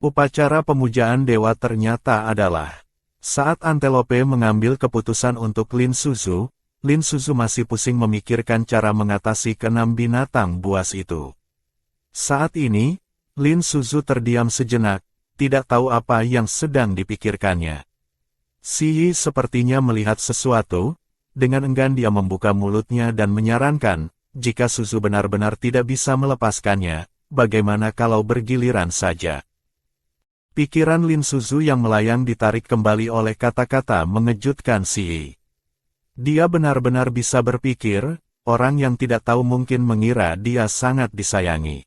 Upacara pemujaan dewa ternyata adalah saat Antelope mengambil keputusan untuk Lin Suzu masih pusing memikirkan cara mengatasi keenam binatang buas itu. Saat ini, Lin Suzu terdiam sejenak, tidak tahu apa yang sedang dipikirkannya. Si Yi sepertinya melihat sesuatu, dengan enggan dia membuka mulutnya dan menyarankan, jika Suzu benar-benar tidak bisa melepaskannya, bagaimana kalau bergiliran saja. Pikiran Lin Suzu yang melayang ditarik kembali oleh kata-kata mengejutkan Si Yi. Dia benar-benar bisa berpikir, orang yang tidak tahu mungkin mengira dia sangat disayangi.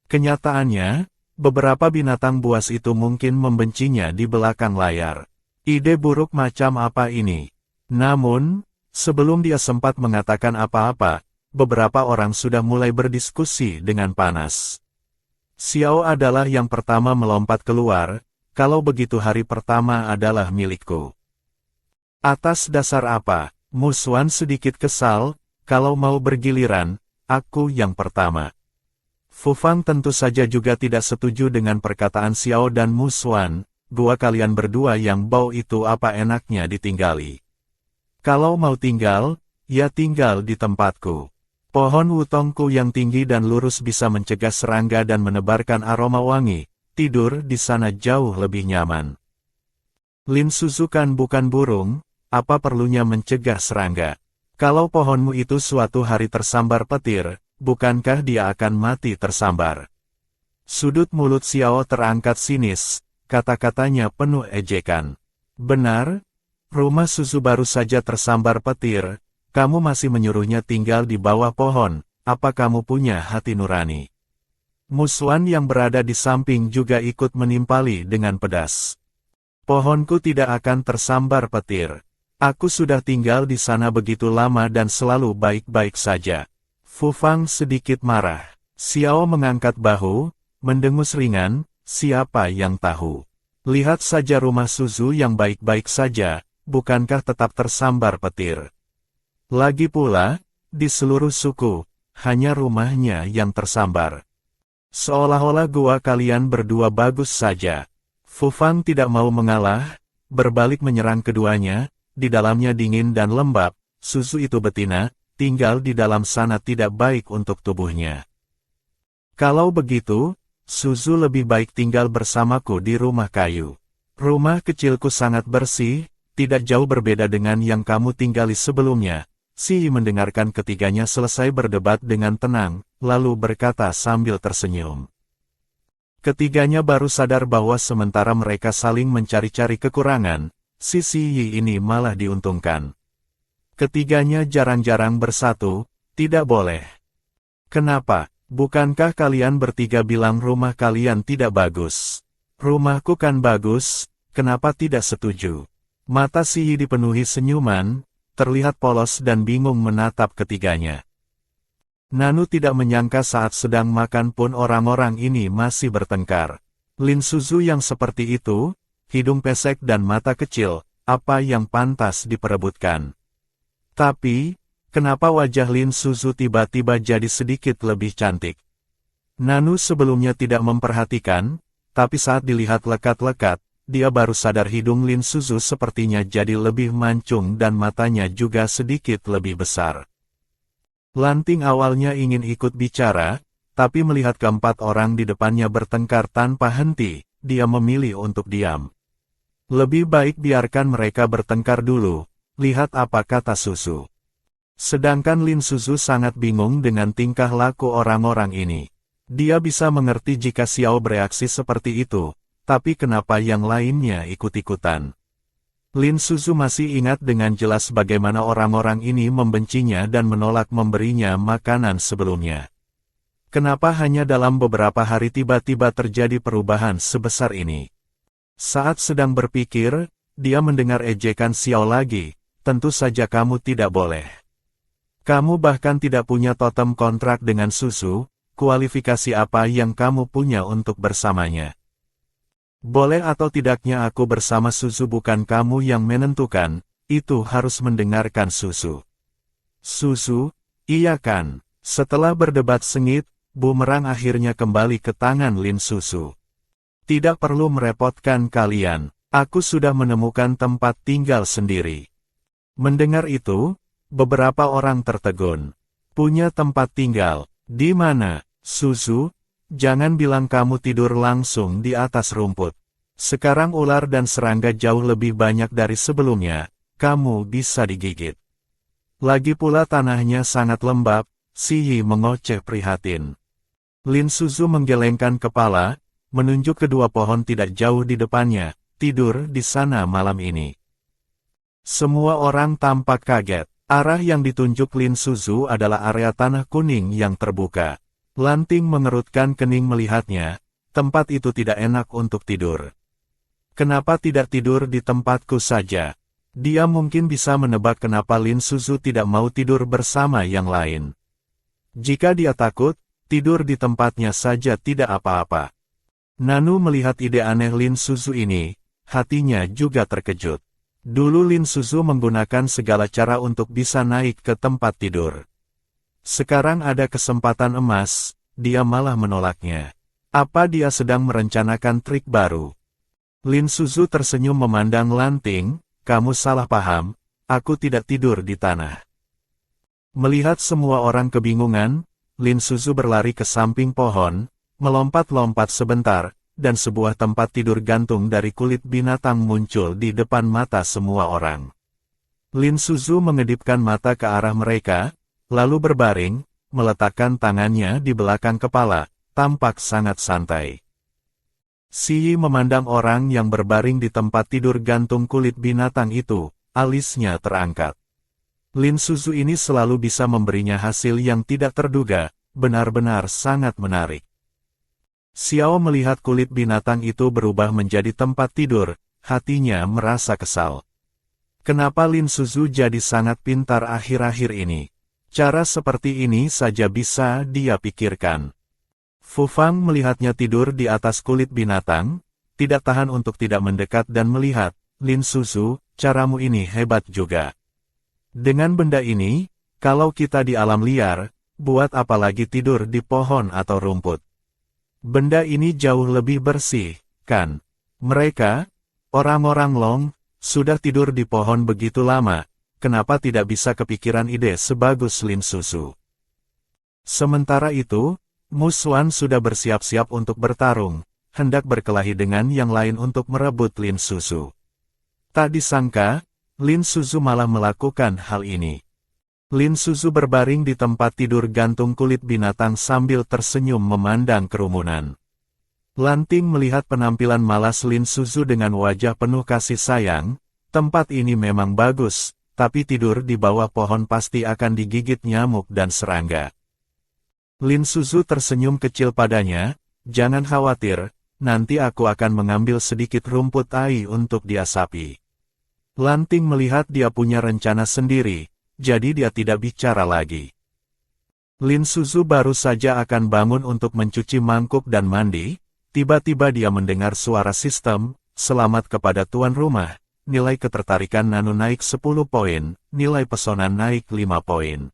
Kenyataannya, beberapa binatang buas itu mungkin membencinya di belakang layar. Ide buruk macam apa ini? Namun, sebelum dia sempat mengatakan apa-apa, beberapa orang sudah mulai berdiskusi dengan panas. Xiao adalah yang pertama melompat keluar, kalau begitu hari pertama adalah milikku. Atas dasar apa? Mu Xuan sedikit kesal, kalau mau bergiliran, aku yang pertama. Fu Fang tentu saja juga tidak setuju dengan perkataan Xiao dan Mu Xuan, gua kalian berdua yang bau itu apa enaknya ditinggali. Kalau mau tinggal, ya tinggal di tempatku. Pohon wutongku yang tinggi dan lurus bisa mencegah serangga dan menebarkan aroma wangi, tidur di sana jauh lebih nyaman. Lin Suzu kan bukan burung, apa perlunya mencegah serangga? Kalau pohonmu itu suatu hari tersambar petir, bukankah dia akan mati tersambar? Sudut mulut Xiao terangkat sinis, kata-katanya penuh ejekan. Benar, rumah Suzu baru saja tersambar petir, kamu masih menyuruhnya tinggal di bawah pohon, apa kamu punya hati nurani? Mu Xuan yang berada di samping juga ikut menimpali dengan pedas. Pohonku tidak akan tersambar petir. Aku sudah tinggal di sana begitu lama dan selalu baik-baik saja. Fu Fang sedikit marah. Xiao mengangkat bahu, mendengus ringan, siapa yang tahu. Lihat saja rumah Suzu yang baik-baik saja, bukankah tetap tersambar petir. Lagi pula, di seluruh suku, hanya rumahnya yang tersambar. Seolah-olah gua kalian berdua bagus saja. Fu Fang tidak mau mengalah, berbalik menyerang keduanya, di dalamnya dingin dan lembab, Suzu itu betina, tinggal di dalam sana tidak baik untuk tubuhnya. Kalau begitu, Suzu lebih baik tinggal bersamaku di rumah kayu. Rumah kecilku sangat bersih, tidak jauh berbeda dengan yang kamu tinggali sebelumnya. Si Yi mendengarkan ketiganya selesai berdebat dengan tenang, lalu berkata sambil tersenyum. Ketiganya baru sadar bahwa sementara mereka saling mencari-cari kekurangan, si Yi ini malah diuntungkan. Ketiganya jarang-jarang bersatu, tidak boleh. Kenapa? Bukankah kalian bertiga bilang rumah kalian tidak bagus? Rumahku kan bagus, kenapa tidak setuju? Mata Si Yi dipenuhi senyuman, terlihat polos dan bingung menatap ketiganya. Nanu tidak menyangka saat sedang makan pun orang-orang ini masih bertengkar. Lin Suzu yang seperti itu, hidung pesek dan mata kecil, apa yang pantas diperebutkan? Tapi, kenapa wajah Lin Suzu tiba-tiba jadi sedikit lebih cantik? Nanu sebelumnya tidak memperhatikan, tapi saat dilihat lekat-lekat, dia baru sadar hidung Lin Suzu sepertinya jadi lebih mancung dan matanya juga sedikit lebih besar. Lanting awalnya ingin ikut bicara, tapi melihat keempat orang di depannya bertengkar tanpa henti, dia memilih untuk diam. Lebih baik biarkan mereka bertengkar dulu, lihat apa kata Suzu. Sedangkan Lin Suzu sangat bingung dengan tingkah laku orang-orang ini. Dia bisa mengerti jika Xiao bereaksi seperti itu, tapi kenapa yang lainnya ikut-ikutan? Lin Suzu masih ingat dengan jelas bagaimana orang-orang ini membencinya dan menolak memberinya makanan sebelumnya. Kenapa hanya dalam beberapa hari tiba-tiba terjadi perubahan sebesar ini? Saat sedang berpikir, dia mendengar ejekan Xiao lagi, tentu saja kamu tidak boleh. Kamu bahkan tidak punya totem kontrak dengan Suzu, kualifikasi apa yang kamu punya untuk bersamanya? Boleh atau tidaknya aku bersama Suzu bukan kamu yang menentukan, itu harus mendengarkan Suzu. Suzu, iya kan? Setelah berdebat sengit, bumerang akhirnya kembali ke tangan Lin Suzu. Tidak perlu merepotkan kalian. Aku sudah menemukan tempat tinggal sendiri. Mendengar itu, beberapa orang tertegun. Punya tempat tinggal? Di mana, Suzu? Jangan bilang kamu tidur langsung di atas rumput. Sekarang ular dan serangga jauh lebih banyak dari sebelumnya, kamu bisa digigit. Lagi pula tanahnya sangat lembab, Si Yi mengoceh prihatin. Lin Suzu menggelengkan kepala, menunjuk kedua pohon tidak jauh di depannya, tidur di sana malam ini. Semua orang tampak kaget. Arah yang ditunjuk Lin Suzu adalah area tanah kuning yang terbuka. Lanting mengerutkan kening melihatnya, tempat itu tidak enak untuk tidur. Kenapa tidak tidur di tempatku saja? Dia mungkin bisa menebak kenapa Lin Suzu tidak mau tidur bersama yang lain. Jika dia takut, tidur di tempatnya saja tidak apa-apa. Nanu melihat ide aneh Lin Suzu ini, hatinya juga terkejut. Dulu Lin Suzu menggunakan segala cara untuk bisa naik ke tempat tidur. Sekarang ada kesempatan emas, dia malah menolaknya. Apa dia sedang merencanakan trik baru? Lin Suzu tersenyum memandang Lanting, kamu salah paham, aku tidak tidur di tanah. Melihat semua orang kebingungan, Lin Suzu berlari ke samping pohon, melompat-lompat sebentar, dan sebuah tempat tidur gantung dari kulit binatang muncul di depan mata semua orang. Lin Suzu mengedipkan mata ke arah mereka, lalu berbaring, meletakkan tangannya di belakang kepala, tampak sangat santai. Si Yi memandang orang yang berbaring di tempat tidur gantung kulit binatang itu, alisnya terangkat. Lin Suzu ini selalu bisa memberinya hasil yang tidak terduga, benar-benar sangat menarik. Xiao melihat kulit binatang itu berubah menjadi tempat tidur, hatinya merasa kesal. Kenapa Lin Suzu jadi sangat pintar akhir-akhir ini? Cara seperti ini saja bisa dia pikirkan. Fu Fang melihatnya tidur di atas kulit binatang, tidak tahan untuk tidak mendekat dan melihat, Lin Suzu, caramu ini hebat juga. Dengan benda ini, kalau kita di alam liar, buat apa lagi tidur di pohon atau rumput? Benda ini jauh lebih bersih, kan? Mereka, orang-orang Long, sudah tidur di pohon begitu lama, kenapa tidak bisa kepikiran ide sebagus Lin Suzu? Sementara itu, Musuan sudah bersiap-siap untuk bertarung, hendak berkelahi dengan yang lain untuk merebut Lin Suzu. Tak disangka, Lin Suzu malah melakukan hal ini. Lin Suzu berbaring di tempat tidur gantung kulit binatang sambil tersenyum memandang kerumunan. Lanting melihat penampilan malas Lin Suzu dengan wajah penuh kasih sayang, tempat ini memang bagus, tapi tidur di bawah pohon pasti akan digigit nyamuk dan serangga. Lin Suzu tersenyum kecil padanya, jangan khawatir, nanti aku akan mengambil sedikit rumput ai untuk diasapi. Lanting melihat dia punya rencana sendiri, jadi dia tidak bicara lagi. Lin Suzu baru saja akan bangun untuk mencuci mangkuk dan mandi, tiba-tiba dia mendengar suara sistem, selamat kepada tuan rumah, nilai ketertarikan Nanu naik 10 poin, nilai pesona naik 5 poin.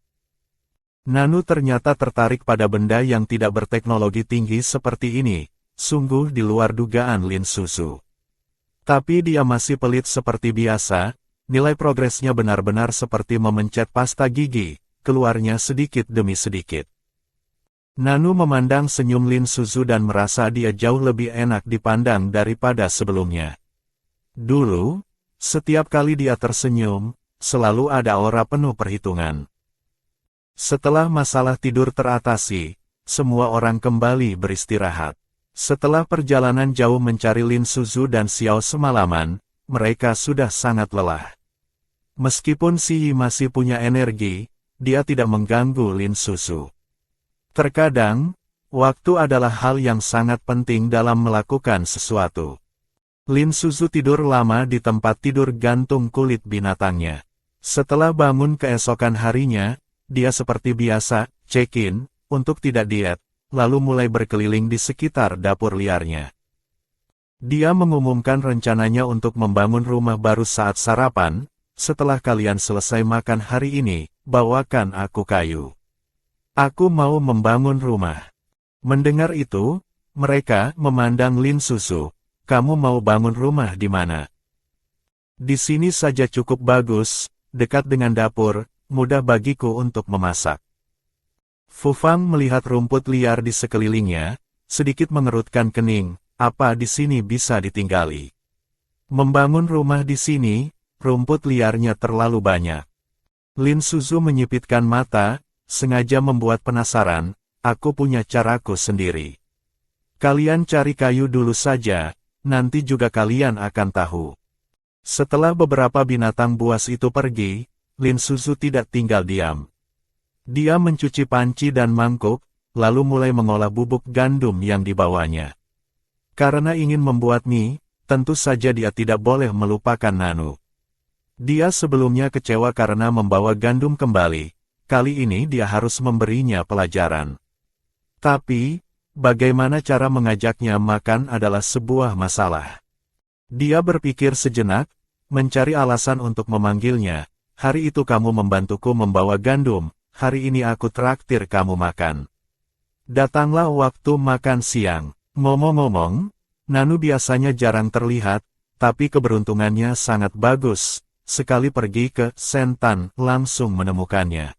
Nanu ternyata tertarik pada benda yang tidak berteknologi tinggi seperti ini, sungguh di luar dugaan Lin Suzu. Tapi dia masih pelit seperti biasa, nilai progresnya benar-benar seperti memencet pasta gigi, keluarnya sedikit demi sedikit. Nanu memandang senyum Lin Suzu dan merasa dia jauh lebih enak dipandang daripada sebelumnya. Dulu, setiap kali dia tersenyum, selalu ada aura penuh perhitungan. Setelah masalah tidur teratasi, semua orang kembali beristirahat. Setelah perjalanan jauh mencari Lin Suzu dan Xiao semalaman, mereka sudah sangat lelah. Meskipun Si Yi masih punya energi, dia tidak mengganggu Lin Suzu. Terkadang, waktu adalah hal yang sangat penting dalam melakukan sesuatu. Lin Suzu tidur lama di tempat tidur gantung kulit binatangnya. Setelah bangun keesokan harinya, dia seperti biasa, check-in, untuk tidak diet, lalu mulai berkeliling di sekitar dapur liarnya. Dia mengumumkan rencananya untuk membangun rumah baru saat sarapan, setelah kalian selesai makan hari ini, bawakan aku kayu. Aku mau membangun rumah. Mendengar itu, Mereka memandang Lin Suzu. Kamu mau bangun rumah di mana? Di sini saja cukup bagus, dekat dengan dapur, mudah bagiku untuk memasak. Fu Fang melihat rumput liar di sekelilingnya, sedikit mengerutkan kening, apa di sini bisa ditinggali? Membangun rumah di sini, rumput liarnya terlalu banyak. Lin Suzu menyipitkan mata, sengaja membuat penasaran, aku punya caraku sendiri. Kalian cari kayu dulu saja, nanti juga kalian akan tahu. Setelah beberapa binatang buas itu pergi, Lin Suzu tidak tinggal diam. Dia mencuci panci dan mangkuk, lalu mulai mengolah bubuk gandum yang dibawanya. Karena ingin membuat mie, tentu saja dia tidak boleh melupakan Nanu. Dia sebelumnya kecewa karena membawa gandum kembali, kali ini dia harus memberinya pelajaran. Tapi, bagaimana cara mengajaknya makan adalah sebuah masalah. Dia berpikir sejenak, mencari alasan untuk memanggilnya, hari itu kamu membantuku membawa gandum, hari ini aku traktir kamu makan. Datanglah waktu makan siang. Ngomong-ngomong, Nanu biasanya jarang terlihat, tapi keberuntungannya sangat bagus, sekali pergi ke Sentan langsung menemukannya.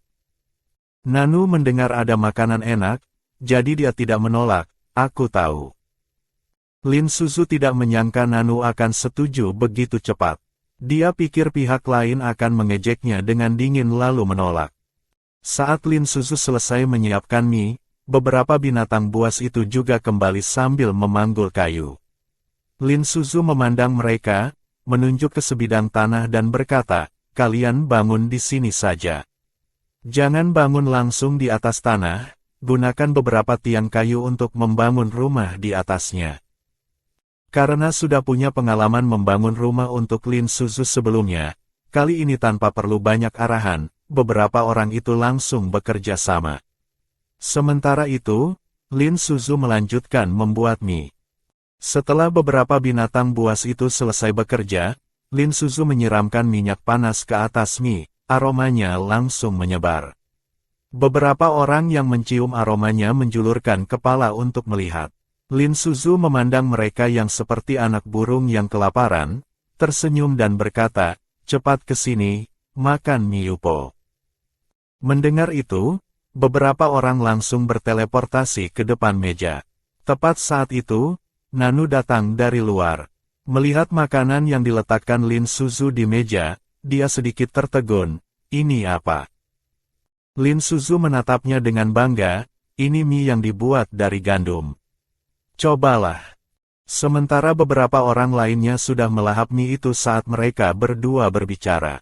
Nanu mendengar ada makanan enak, jadi dia tidak menolak, aku tahu. Lin Suzu tidak menyangka Nanu akan setuju begitu cepat. Dia pikir pihak lain akan mengejeknya dengan dingin lalu menolak. Saat Lin Suzu selesai menyiapkan mie, beberapa binatang buas itu juga kembali sambil memanggul kayu. Lin Suzu memandang mereka, menunjuk ke sebidang tanah dan berkata, kalian bangun di sini saja. Jangan bangun langsung di atas tanah, gunakan beberapa tiang kayu untuk membangun rumah di atasnya. Karena sudah punya pengalaman membangun rumah untuk Lin Suzu sebelumnya, kali ini tanpa perlu banyak arahan, beberapa orang itu langsung bekerja sama. Sementara itu, Lin Suzu melanjutkan membuat mie. Setelah beberapa binatang buas itu selesai bekerja, Lin Suzu menyiramkan minyak panas ke atas mie, aromanya langsung menyebar. Beberapa orang yang mencium aromanya menjulurkan kepala untuk melihat. Lin Suzu memandang mereka yang seperti anak burung yang kelaparan, tersenyum dan berkata, cepat ke sini, makan mie Yupo. Mendengar itu, beberapa orang langsung berteleportasi ke depan meja. Tepat saat itu, Nanu datang dari luar. Melihat makanan yang diletakkan Lin Suzu di meja, dia sedikit tertegun, ini apa? Lin Suzu menatapnya dengan bangga, ini mie yang dibuat dari gandum. Cobalah. Sementara beberapa orang lainnya sudah melahap mie itu saat mereka berdua berbicara.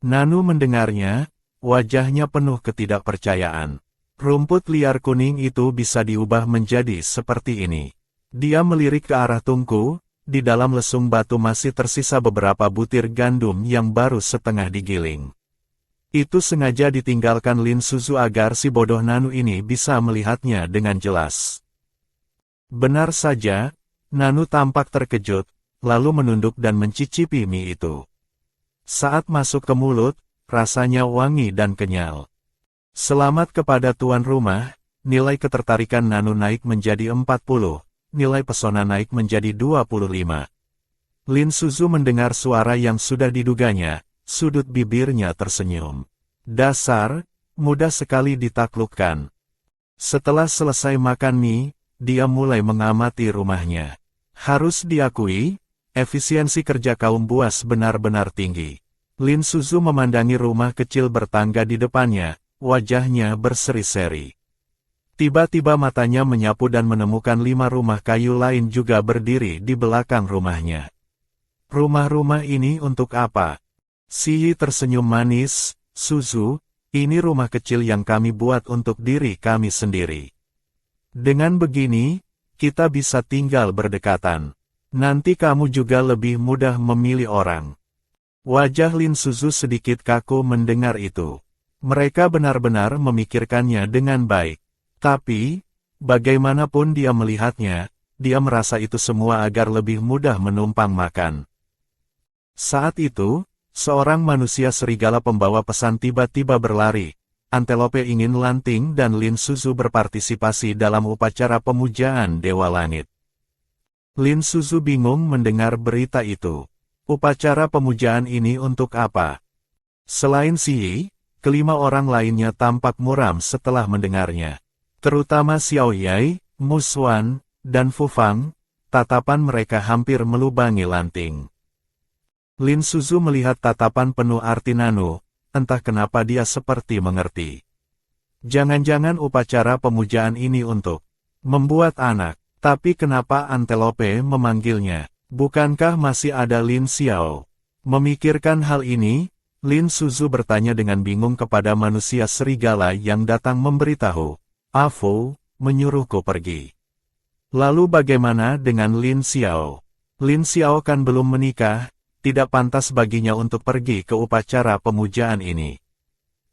Nanu mendengarnya, wajahnya penuh ketidakpercayaan. Rumput liar kuning itu bisa diubah menjadi seperti ini. Dia melirik ke arah tungku, di dalam lesung batu masih tersisa beberapa butir gandum yang baru setengah digiling. Itu sengaja ditinggalkan Lin Suzu agar si bodoh Nanu ini bisa melihatnya dengan jelas. Benar saja, Nanu tampak terkejut, lalu menunduk dan mencicipi mie itu. Saat masuk ke mulut, rasanya wangi dan kenyal. Selamat kepada tuan rumah, nilai ketertarikan Nanu naik menjadi 40. Nilai pesona naik menjadi 25. Lin Suzu mendengar suara yang sudah diduganya, sudut bibirnya tersenyum. Dasar, mudah sekali ditaklukkan. Setelah selesai makan mie, dia mulai mengamati rumahnya. Harus diakui, efisiensi kerja kaum buas benar-benar tinggi. Lin Suzu memandangi rumah kecil bertangga di depannya, wajahnya berseri-seri. Tiba-tiba matanya menyapu dan menemukan 5 rumah kayu lain juga berdiri di belakang rumahnya. Rumah-rumah ini untuk apa? Siyi tersenyum manis, Suzu, ini rumah kecil yang kami buat untuk diri kami sendiri. Dengan begini, kita bisa tinggal berdekatan. Nanti kamu juga lebih mudah memilih orang. Wajah Lin Suzu sedikit kaku mendengar itu. Mereka benar-benar memikirkannya dengan baik. Tapi, bagaimanapun dia melihatnya, dia merasa itu semua agar lebih mudah menumpang makan. Saat itu, seorang manusia serigala pembawa pesan tiba-tiba berlari. Antelope ingin Lanting dan Lin Suzu berpartisipasi dalam upacara pemujaan Dewa Langit. Lin Suzu bingung mendengar berita itu. Upacara pemujaan ini untuk apa? Selain Xi, kelima orang lainnya tampak muram setelah mendengarnya. Terutama Xiao Yai, Mu Xuan, dan Fu Fang, tatapan mereka hampir melubangi Lanting. Lin Suzu melihat tatapan penuh arti Nanu, entah kenapa dia seperti mengerti. Jangan-jangan upacara pemujaan ini untuk membuat anak, tapi kenapa Antelope memanggilnya? Bukankah masih ada Lin Xiao? Memikirkan hal ini, Lin Suzu bertanya dengan bingung kepada manusia serigala yang datang memberitahu, "Afu menyuruhku pergi." Lalu bagaimana dengan Lin Xiao? Lin Xiao kan belum menikah, tidak pantas baginya untuk pergi ke upacara pemujaan ini.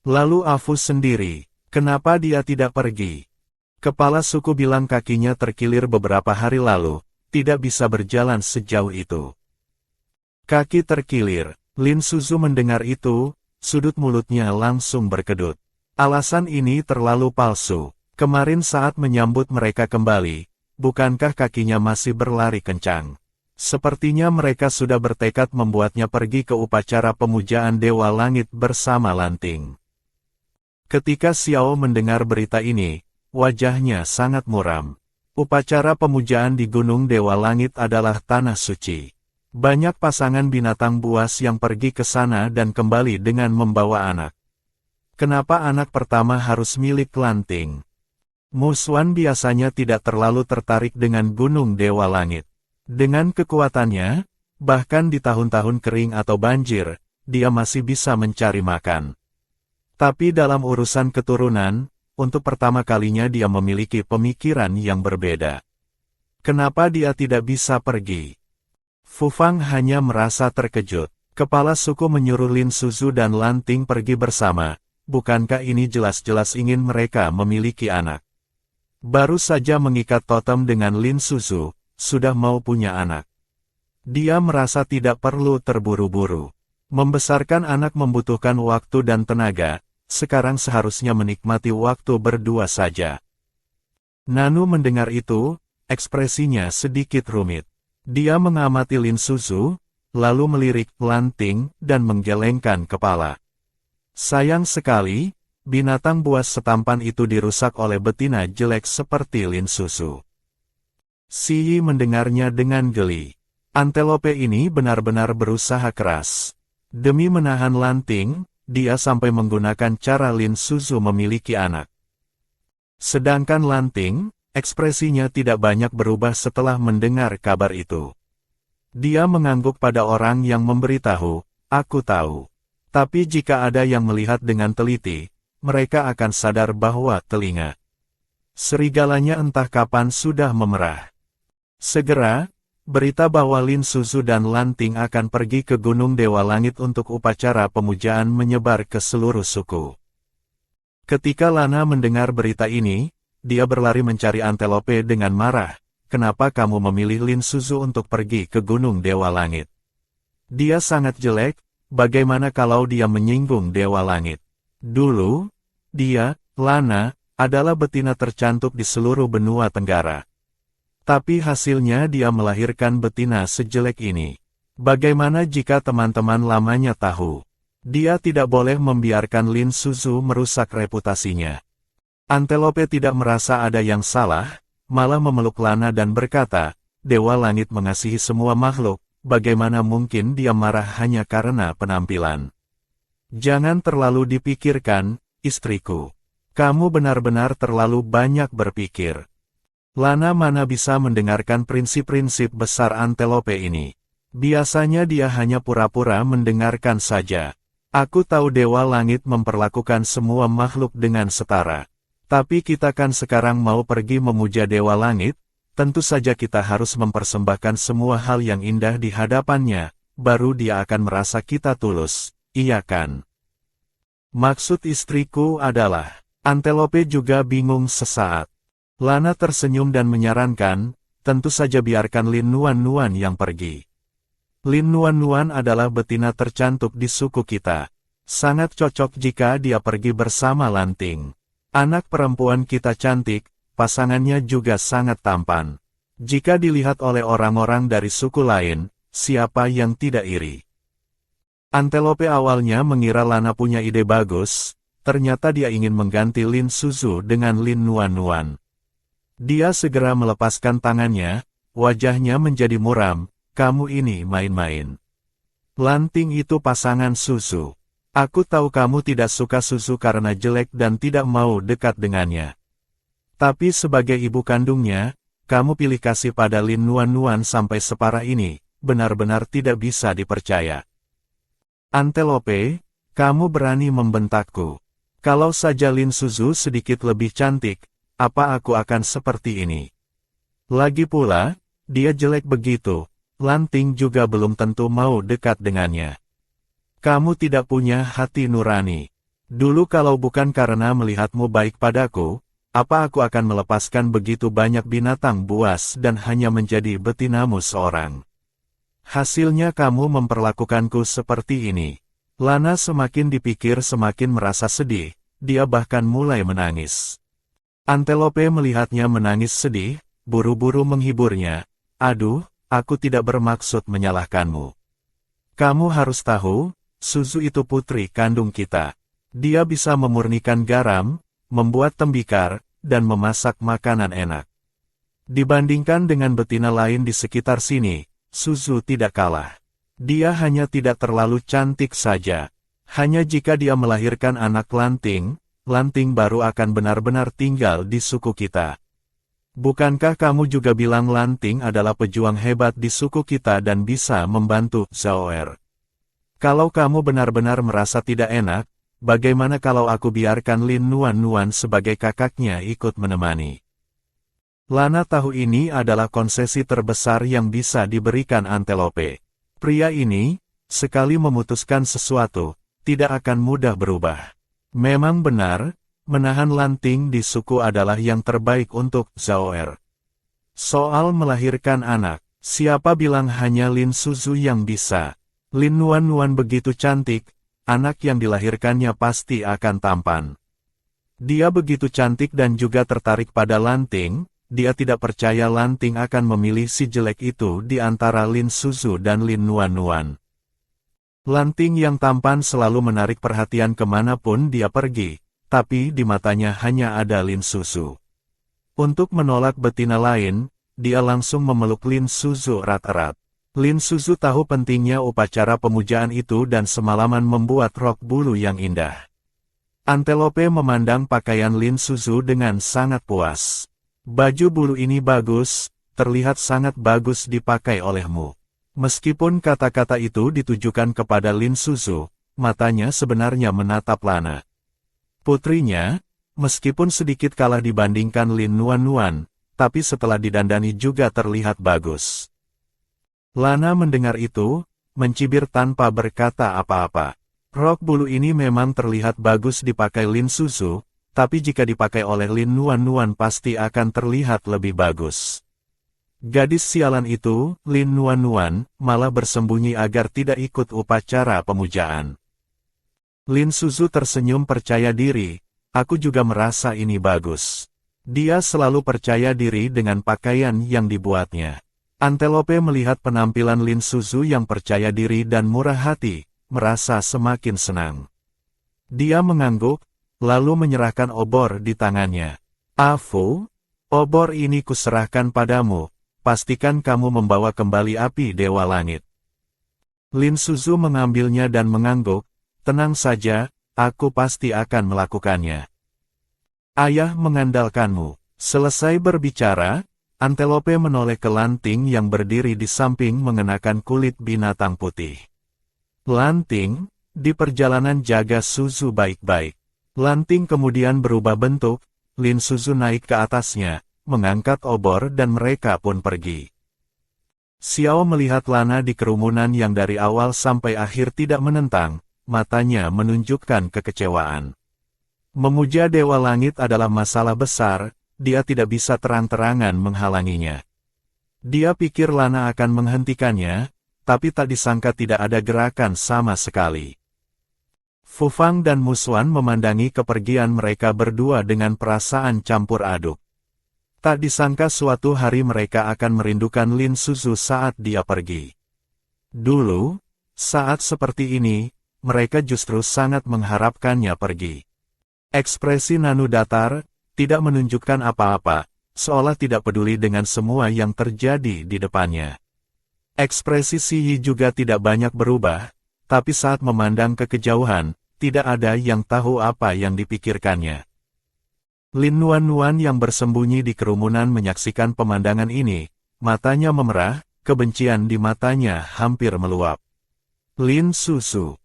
Lalu Afu sendiri, kenapa dia tidak pergi? Kepala suku bilang kakinya terkilir beberapa hari lalu, tidak bisa berjalan sejauh itu. Kaki terkilir, Lin Suzu mendengar itu, sudut mulutnya langsung berkedut. Alasan ini terlalu palsu. Kemarin saat menyambut mereka kembali, bukankah kakinya masih berlari kencang? Sepertinya mereka sudah bertekad membuatnya pergi ke upacara pemujaan Dewa Langit bersama Lanting. Ketika Xiao mendengar berita ini, wajahnya sangat muram. Upacara pemujaan di Gunung Dewa Langit adalah tanah suci. Banyak pasangan binatang buas yang pergi ke sana dan kembali dengan membawa anak. Kenapa anak pertama harus milik Lanting? Mu Xuan biasanya tidak terlalu tertarik dengan Gunung Dewa Langit. Dengan kekuatannya, bahkan di tahun-tahun kering atau banjir, dia masih bisa mencari makan. Tapi dalam urusan keturunan, untuk pertama kalinya dia memiliki pemikiran yang berbeda. Kenapa dia tidak bisa pergi? Fu Fang hanya merasa terkejut. Kepala suku menyuruh Lin Suzu dan Lanting pergi bersama. Bukankah ini jelas-jelas ingin mereka memiliki anak? Baru saja mengikat totem dengan Lin Suzu, sudah mau punya anak. Dia merasa tidak perlu terburu-buru. Membesarkan anak membutuhkan waktu dan tenaga, sekarang seharusnya menikmati waktu berdua saja. Nanu mendengar itu, ekspresinya sedikit rumit. Dia mengamati Lin Suzu, lalu melirik Lanting dan menggelengkan kepala. Sayang sekali, binatang buas setampan itu dirusak oleh betina jelek seperti Lin Suzu. Xi mendengarnya dengan geli. Antelope ini benar-benar berusaha keras. Demi menahan Lanting, dia sampai menggunakan cara Lin Suzu memiliki anak. Sedangkan Lanting, ekspresinya tidak banyak berubah setelah mendengar kabar itu. Dia mengangguk pada orang yang memberitahu, "Aku tahu." Tapi jika ada yang melihat dengan teliti, mereka akan sadar bahwa telinga serigalanya entah kapan sudah memerah. Segera, berita bahwa Lin Suzu dan Lanting akan pergi ke Gunung Dewa Langit untuk upacara pemujaan menyebar ke seluruh suku. Ketika Lana mendengar berita ini, dia berlari mencari Antelope dengan marah. "Kenapa kamu memilih Lin Suzu untuk pergi ke Gunung Dewa Langit? Dia sangat jelek, bagaimana kalau dia menyinggung Dewa Langit? Dulu, dia, Lana, adalah betina tercantik di seluruh benua Tenggara. Tapi hasilnya dia melahirkan betina sejelek ini. Bagaimana jika teman-teman lamanya tahu? Dia tidak boleh membiarkan Lin Suzu merusak reputasinya." Antelope tidak merasa ada yang salah, malah memeluk Lana dan berkata, "Dewa Langit mengasihi semua makhluk, bagaimana mungkin dia marah hanya karena penampilan? Jangan terlalu dipikirkan, istriku. Kamu benar-benar terlalu banyak berpikir." Lana mana bisa mendengarkan prinsip-prinsip besar Antelope ini. Biasanya dia hanya pura-pura mendengarkan saja. "Aku tahu Dewa Langit memperlakukan semua makhluk dengan setara. Tapi kita kan sekarang mau pergi memuja Dewa Langit, tentu saja kita harus mempersembahkan semua hal yang indah di hadapannya, baru dia akan merasa kita tulus, iya kan?" Maksud istriku adalah, Antelope juga bingung sesaat. Lana tersenyum dan menyarankan, tentu saja biarkan Lin Nuan-Nuan yang pergi. Lin Nuan-Nuan adalah betina tercantik di suku kita. Sangat cocok jika dia pergi bersama Lanting. Anak perempuan kita cantik, pasangannya juga sangat tampan. Jika dilihat oleh orang-orang dari suku lain, siapa yang tidak iri? Antelope awalnya mengira Lana punya ide bagus, ternyata dia ingin mengganti Lin Suzu dengan Lin Nuan-Nuan. Dia segera melepaskan tangannya, wajahnya menjadi muram, kamu ini main-main. Lanting itu pasangan Suzu. Aku tahu kamu tidak suka Suzu karena jelek dan tidak mau dekat dengannya. Tapi sebagai ibu kandungnya, kamu pilih kasih pada Lin Nuan-Nuan sampai separah ini, benar-benar tidak bisa dipercaya. Antelope, kamu berani membentakku. Kalau saja Lin Suzu sedikit lebih cantik, apa aku akan seperti ini? Lagi pula, dia jelek begitu, Lanting juga belum tentu mau dekat dengannya. Kamu tidak punya hati nurani. Dulu kalau bukan karena melihatmu baik padaku, apa aku akan melepaskan begitu banyak binatang buas dan hanya menjadi betinamu seorang? Hasilnya kamu memperlakukanku seperti ini. Lana semakin dipikir semakin merasa sedih, dia bahkan mulai menangis. Antelope melihatnya menangis sedih, buru-buru menghiburnya. Aduh, aku tidak bermaksud menyalahkanmu. Kamu harus tahu, Suzu itu putri kandung kita. Dia bisa memurnikan garam, membuat tembikar, dan memasak makanan enak. Dibandingkan dengan betina lain di sekitar sini, Suzu tidak kalah. Dia hanya tidak terlalu cantik saja. Hanya jika dia melahirkan anak Lanting, Lanting baru akan benar-benar tinggal di suku kita. Bukankah kamu juga bilang Lanting adalah pejuang hebat di suku kita dan bisa membantu Zhaoer? Kalau kamu benar-benar merasa tidak enak, bagaimana kalau aku biarkan Lin Nuan-Nuan sebagai kakaknya ikut menemani? Lana tahu ini adalah konsesi terbesar yang bisa diberikan Antelope. Pria ini, sekali memutuskan sesuatu, tidak akan mudah berubah. Memang benar, menahan Lanting di suku adalah yang terbaik untuk Zhaoer. Soal melahirkan anak, siapa bilang hanya Lin Suzu yang bisa? Lin Nuan-Nuan begitu cantik, anak yang dilahirkannya pasti akan tampan. Dia begitu cantik dan juga tertarik pada Lanting, dia tidak percaya Lanting akan memilih si jelek itu di antara Lin Suzu dan Lin Nuan-Nuan. Lanting yang tampan selalu menarik perhatian kemanapun dia pergi, tapi di matanya hanya ada Lin Suzu. Untuk menolak betina lain, dia langsung memeluk Lin Suzu erat-erat. Lin Suzu tahu pentingnya upacara pemujaan itu dan semalaman membuat rok bulu yang indah. Antelope memandang pakaian Lin Suzu dengan sangat puas. Baju bulu ini bagus, terlihat sangat bagus dipakai olehmu. Meskipun kata-kata itu ditujukan kepada Lin Suzu, matanya sebenarnya menatap Lana. Putrinya, meskipun sedikit kalah dibandingkan Lin Nuan-Nuan, tapi setelah didandani juga terlihat bagus. Lana mendengar itu, mencibir tanpa berkata apa-apa. Rok bulu ini memang terlihat bagus dipakai Lin Suzu, tapi jika dipakai oleh Lin Nuan-Nuan pasti akan terlihat lebih bagus. Gadis sialan itu, Lin Nuan-Nuan, malah bersembunyi agar tidak ikut upacara pemujaan. Lin Suzu tersenyum percaya diri, aku juga merasa ini bagus. Dia selalu percaya diri dengan pakaian yang dibuatnya. Antelope melihat penampilan Lin Suzu yang percaya diri dan murah hati, merasa semakin senang. Dia mengangguk, lalu menyerahkan obor di tangannya. Afu, obor ini kuserahkan padamu, pastikan kamu membawa kembali api Dewa Langit. Lin Suzu mengambilnya dan mengangguk, tenang saja, aku pasti akan melakukannya. Ayah mengandalkanmu. Selesai berbicara, Antelope menoleh ke Lanting yang berdiri di samping mengenakan kulit binatang putih. Lanting, di perjalanan jaga Suzu baik-baik. Lanting kemudian berubah bentuk, Lin Suzu naik ke atasnya, mengangkat obor dan mereka pun pergi. Xiao melihat Lana di kerumunan yang dari awal sampai akhir tidak menentang, matanya menunjukkan kekecewaan. Memuja Dewa Langit adalah masalah besar, dia tidak bisa terang-terangan menghalanginya. Dia pikir Lana akan menghentikannya, tapi tak disangka tidak ada gerakan sama sekali. Fu Fang dan Mu Xuan memandangi kepergian mereka berdua dengan perasaan campur aduk. Tak disangka suatu hari mereka akan merindukan Lin Suzu saat dia pergi. Dulu, saat seperti ini, mereka justru sangat mengharapkannya pergi. Ekspresi Nanu datar, tidak menunjukkan apa-apa, seolah tidak peduli dengan semua yang terjadi di depannya. Ekspresi Si Yi juga tidak banyak berubah, tapi saat memandang ke kejauhan, tidak ada yang tahu apa yang dipikirkannya. Lin Nuan yang bersembunyi di kerumunan menyaksikan pemandangan ini, matanya memerah, kebencian di matanya hampir meluap. Lin Suzu,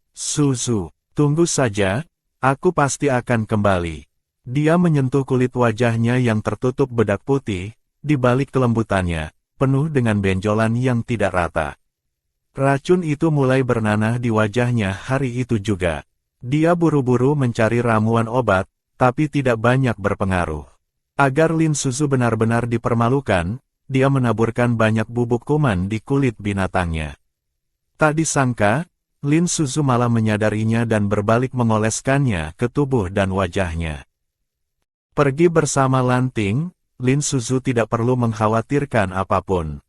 tunggu saja, aku pasti akan kembali. Dia menyentuh kulit wajahnya yang tertutup bedak putih, di balik kelembutannya, penuh dengan benjolan yang tidak rata. Racun itu mulai bernanah di wajahnya hari itu juga. Dia buru-buru mencari ramuan obat, tapi tidak banyak berpengaruh. Agar Lin Suzu benar-benar dipermalukan, dia menaburkan banyak bubuk kuman di kulit binatangnya. Tak disangka, Lin Suzu malah menyadarinya dan berbalik mengoleskannya ke tubuh dan wajahnya. Pergi bersama Lanting, Lin Suzu tidak perlu mengkhawatirkan apapun.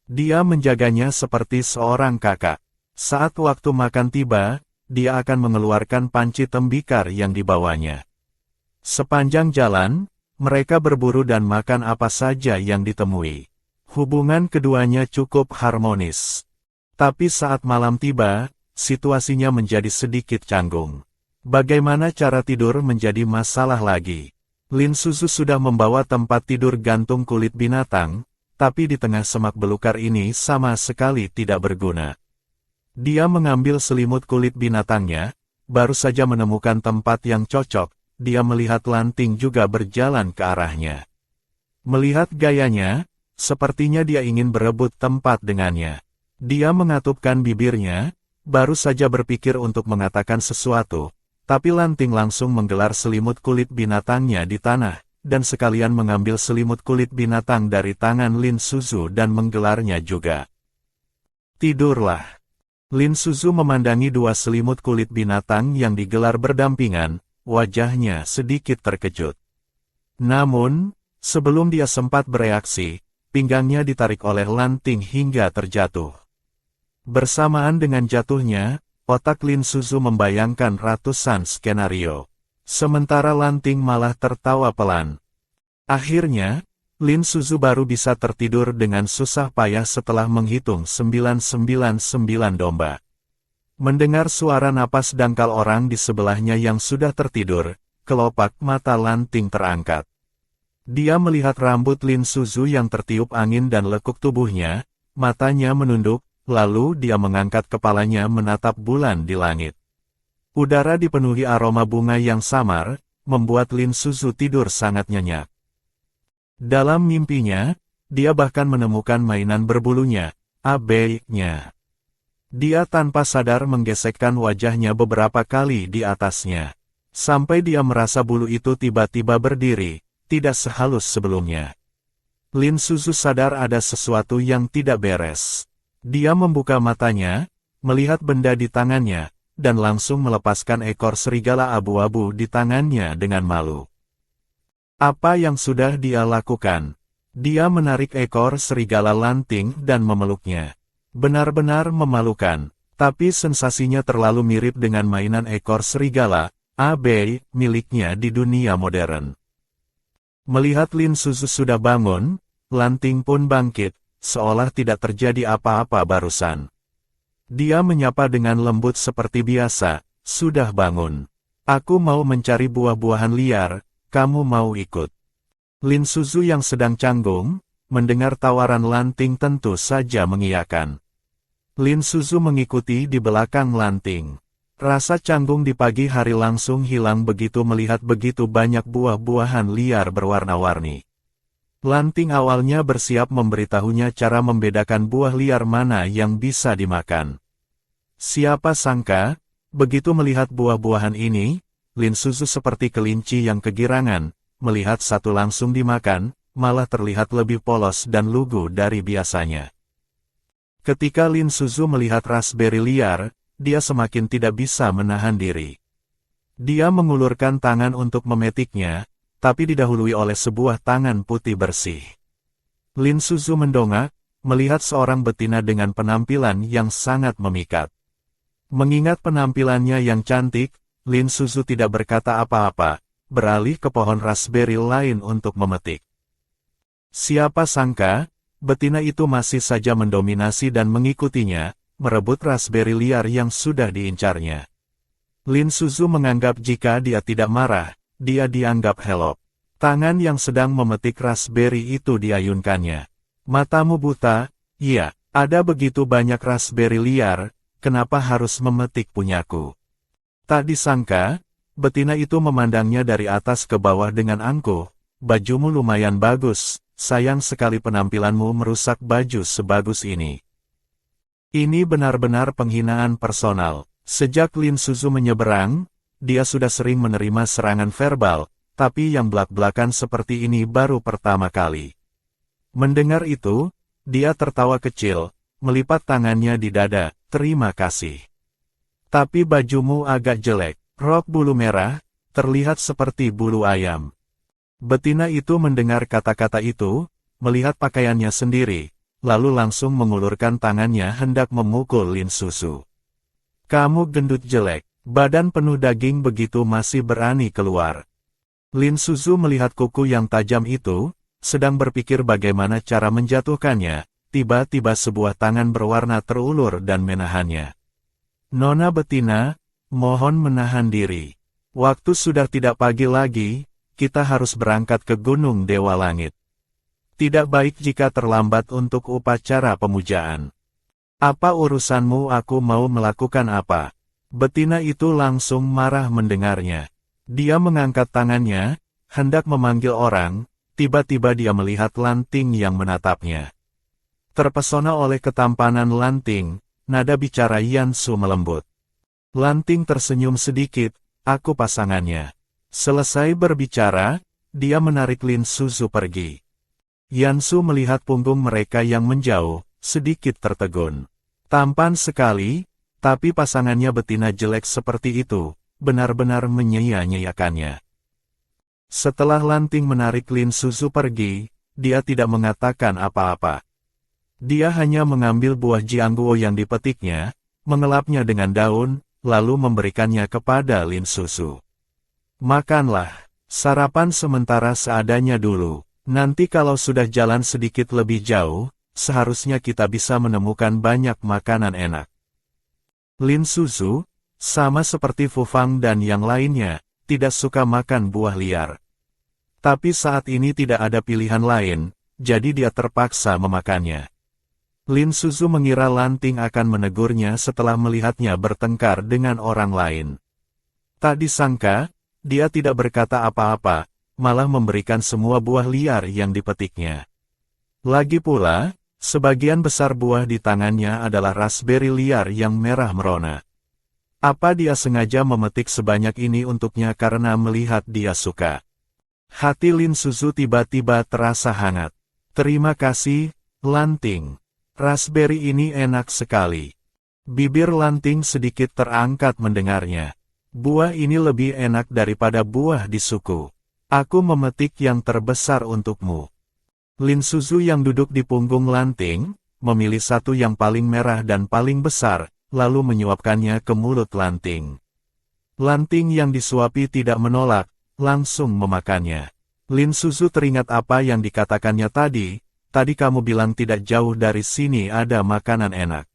Dia menjaganya seperti seorang kakak. Saat waktu makan tiba, dia akan mengeluarkan panci tembikar yang dibawanya. Sepanjang jalan, mereka berburu dan makan apa saja yang ditemui. Hubungan keduanya cukup harmonis. Tapi saat malam tiba, situasinya menjadi sedikit canggung. Bagaimana cara tidur menjadi masalah lagi. Lin Suzu sudah membawa tempat tidur gantung kulit binatang, tapi di tengah semak belukar ini sama sekali tidak berguna. Dia mengambil selimut kulit binatangnya, baru saja menemukan tempat yang cocok, dia melihat Lanting juga berjalan ke arahnya. Melihat gayanya, sepertinya dia ingin berebut tempat dengannya. Dia mengatupkan bibirnya, baru saja berpikir untuk mengatakan sesuatu, tapi Lanting langsung menggelar selimut kulit binatangnya di tanah, dan sekalian mengambil selimut kulit binatang dari tangan Lin Suzu dan menggelarnya juga. Tidurlah. Lin Suzu memandangi dua selimut kulit binatang yang digelar berdampingan, wajahnya sedikit terkejut. Namun, sebelum dia sempat bereaksi, pinggangnya ditarik oleh Lanting hingga terjatuh. Bersamaan dengan jatuhnya, otak Lin Suzu membayangkan ratusan skenario. Sementara Lanting malah tertawa pelan. Akhirnya, Lin Suzu baru bisa tertidur dengan susah payah setelah menghitung 999 domba. Mendengar suara napas dangkal orang di sebelahnya yang sudah tertidur, kelopak mata Lanting terangkat. Dia melihat rambut Lin Suzu yang tertiup angin dan lekuk tubuhnya, matanya menunduk, lalu dia mengangkat kepalanya menatap bulan di langit. Udara dipenuhi aroma bunga yang samar, membuat Lin Suzu tidur sangat nyenyak. Dalam mimpinya, dia bahkan menemukan mainan berbulunya, abeknya. Dia tanpa sadar menggesekkan wajahnya beberapa kali di atasnya. Sampai dia merasa bulu itu tiba-tiba berdiri, tidak sehalus sebelumnya. Lin Suzu sadar ada sesuatu yang tidak beres. Dia membuka matanya, melihat benda di tangannya, dan langsung melepaskan ekor serigala abu-abu di tangannya dengan malu. Apa yang sudah dia lakukan? Dia menarik ekor serigala Lanting dan memeluknya. Benar-benar memalukan, tapi sensasinya terlalu mirip dengan mainan ekor serigala, miliknya di dunia modern. Melihat Lin Suzu sudah bangun, Lanting pun bangkit, seolah tidak terjadi apa-apa barusan. Dia menyapa dengan lembut seperti biasa, "Sudah bangun. Aku mau mencari buah-buahan liar, kamu mau ikut?" Lin Suzu yang sedang canggung, mendengar tawaran Lanting tentu saja mengiyakan. Lin Suzu mengikuti di belakang Lanting. Rasa canggung di pagi hari langsung hilang begitu melihat begitu banyak buah-buahan liar berwarna-warni. Lanting awalnya bersiap memberitahunya cara membedakan buah liar mana yang bisa dimakan. Siapa sangka, begitu melihat buah-buahan ini, Lin Suzu seperti kelinci yang kegirangan, melihat satu langsung dimakan, malah terlihat lebih polos dan lugu dari biasanya. Ketika Lin Suzu melihat raspberry liar, dia semakin tidak bisa menahan diri. Dia mengulurkan tangan untuk memetiknya, tapi didahului oleh sebuah tangan putih bersih. Lin Suzu mendongak, melihat seorang betina dengan penampilan yang sangat memikat. Mengingat penampilannya yang cantik, Lin Suzu tidak berkata apa-apa, beralih ke pohon raspberry lain untuk memetik. Siapa sangka, betina itu masih saja mendominasi dan mengikutinya, merebut raspberry liar yang sudah diincarnya. Lin Suzu menganggap jika dia tidak marah, dia dianggap helok. Tangan yang sedang memetik raspberry itu diayunkannya. Matamu buta? Iya, ada begitu banyak raspberry liar, kenapa harus memetik punyaku? Tak disangka, betina itu memandangnya dari atas ke bawah dengan angkuh. Bajumu lumayan bagus, sayang sekali penampilanmu merusak baju sebagus ini. Ini benar-benar penghinaan personal. Sejak Lin Suzu menyeberang, dia sudah sering menerima serangan verbal, tapi yang belak-belakan seperti ini baru pertama kali. Mendengar itu, dia tertawa kecil, melipat tangannya di dada, terima kasih. Tapi bajumu agak jelek, rok bulu merah, terlihat seperti bulu ayam. Betina itu mendengar kata-kata itu, melihat pakaiannya sendiri, lalu langsung mengulurkan tangannya hendak memukul Lin Suzu. Kamu gendut jelek, badan penuh daging begitu masih berani keluar. Lin Suzu melihat kuku yang tajam itu, sedang berpikir bagaimana cara menjatuhkannya, tiba-tiba sebuah tangan berwarna terulur dan menahannya. Nona betina, mohon menahan diri. Waktu sudah tidak pagi lagi, kita harus berangkat ke Gunung Dewa Langit. Tidak baik jika terlambat untuk upacara pemujaan. Apa urusanmu? Aku mau melakukan apa? Betina itu langsung marah mendengarnya. Dia mengangkat tangannya, hendak memanggil orang, tiba-tiba dia melihat Lanting yang menatapnya. Terpesona oleh ketampanan Lanting, nada bicara Yansu melembut. Lanting tersenyum sedikit, aku pasangannya. Selesai berbicara, dia menarik Lin Suzu pergi. Yansu melihat punggung mereka yang menjauh, sedikit tertegun. Tampan sekali, tapi pasangannya betina jelek seperti itu, benar-benar menyia-nyiakannya. Setelah Lanting menarik Lin Suzu pergi, dia tidak mengatakan apa-apa. Dia hanya mengambil buah jiangguo yang dipetiknya, mengelapnya dengan daun, lalu memberikannya kepada Lin Suzu. Makanlah, sarapan sementara seadanya dulu, nanti kalau sudah jalan sedikit lebih jauh, seharusnya kita bisa menemukan banyak makanan enak. Lin Suzu, sama seperti Fu Fang dan yang lainnya, tidak suka makan buah liar. Tapi saat ini tidak ada pilihan lain, jadi dia terpaksa memakannya. Lin Suzu mengira Lanting akan menegurnya setelah melihatnya bertengkar dengan orang lain. Tak disangka, dia tidak berkata apa-apa, malah memberikan semua buah liar yang dipetiknya. Lagi pula, sebagian besar buah di tangannya adalah raspberry liar yang merah merona. Apa dia sengaja memetik sebanyak ini untuknya karena melihat dia suka? Hati Lin Suzu tiba-tiba terasa hangat. Terima kasih, Lanting. Raspberry ini enak sekali. Bibir Lanting sedikit terangkat mendengarnya. Buah ini lebih enak daripada buah di suku. Aku memetik yang terbesar untukmu. Lin Suzu yang duduk di punggung Lanting, memilih satu yang paling merah dan paling besar, lalu menyuapkannya ke mulut Lanting. Lanting yang disuapi tidak menolak, langsung memakannya. Lin Suzu teringat apa yang dikatakannya tadi kamu bilang tidak jauh dari sini ada makanan enak.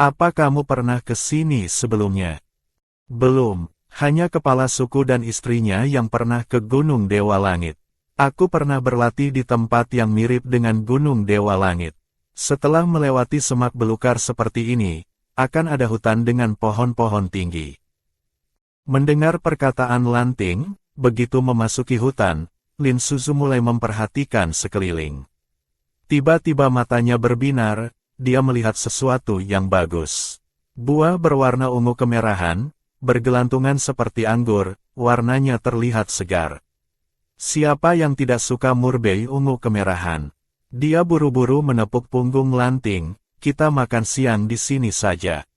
Apa kamu pernah ke sini sebelumnya? Belum, hanya kepala suku dan istrinya yang pernah ke Gunung Dewa Langit. Aku pernah berlatih di tempat yang mirip dengan Gunung Dewa Langit. Setelah melewati semak belukar seperti ini, akan ada hutan dengan pohon-pohon tinggi. Mendengar perkataan Lanting, begitu memasuki hutan, Lin Suzu mulai memperhatikan sekeliling. Tiba-tiba matanya berbinar, dia melihat sesuatu yang bagus. Buah berwarna ungu kemerahan, bergelantungan seperti anggur, warnanya terlihat segar. Siapa yang tidak suka murbei ungu kemerahan? Dia buru-buru menepuk punggung Lanting, kita makan siang di sini saja.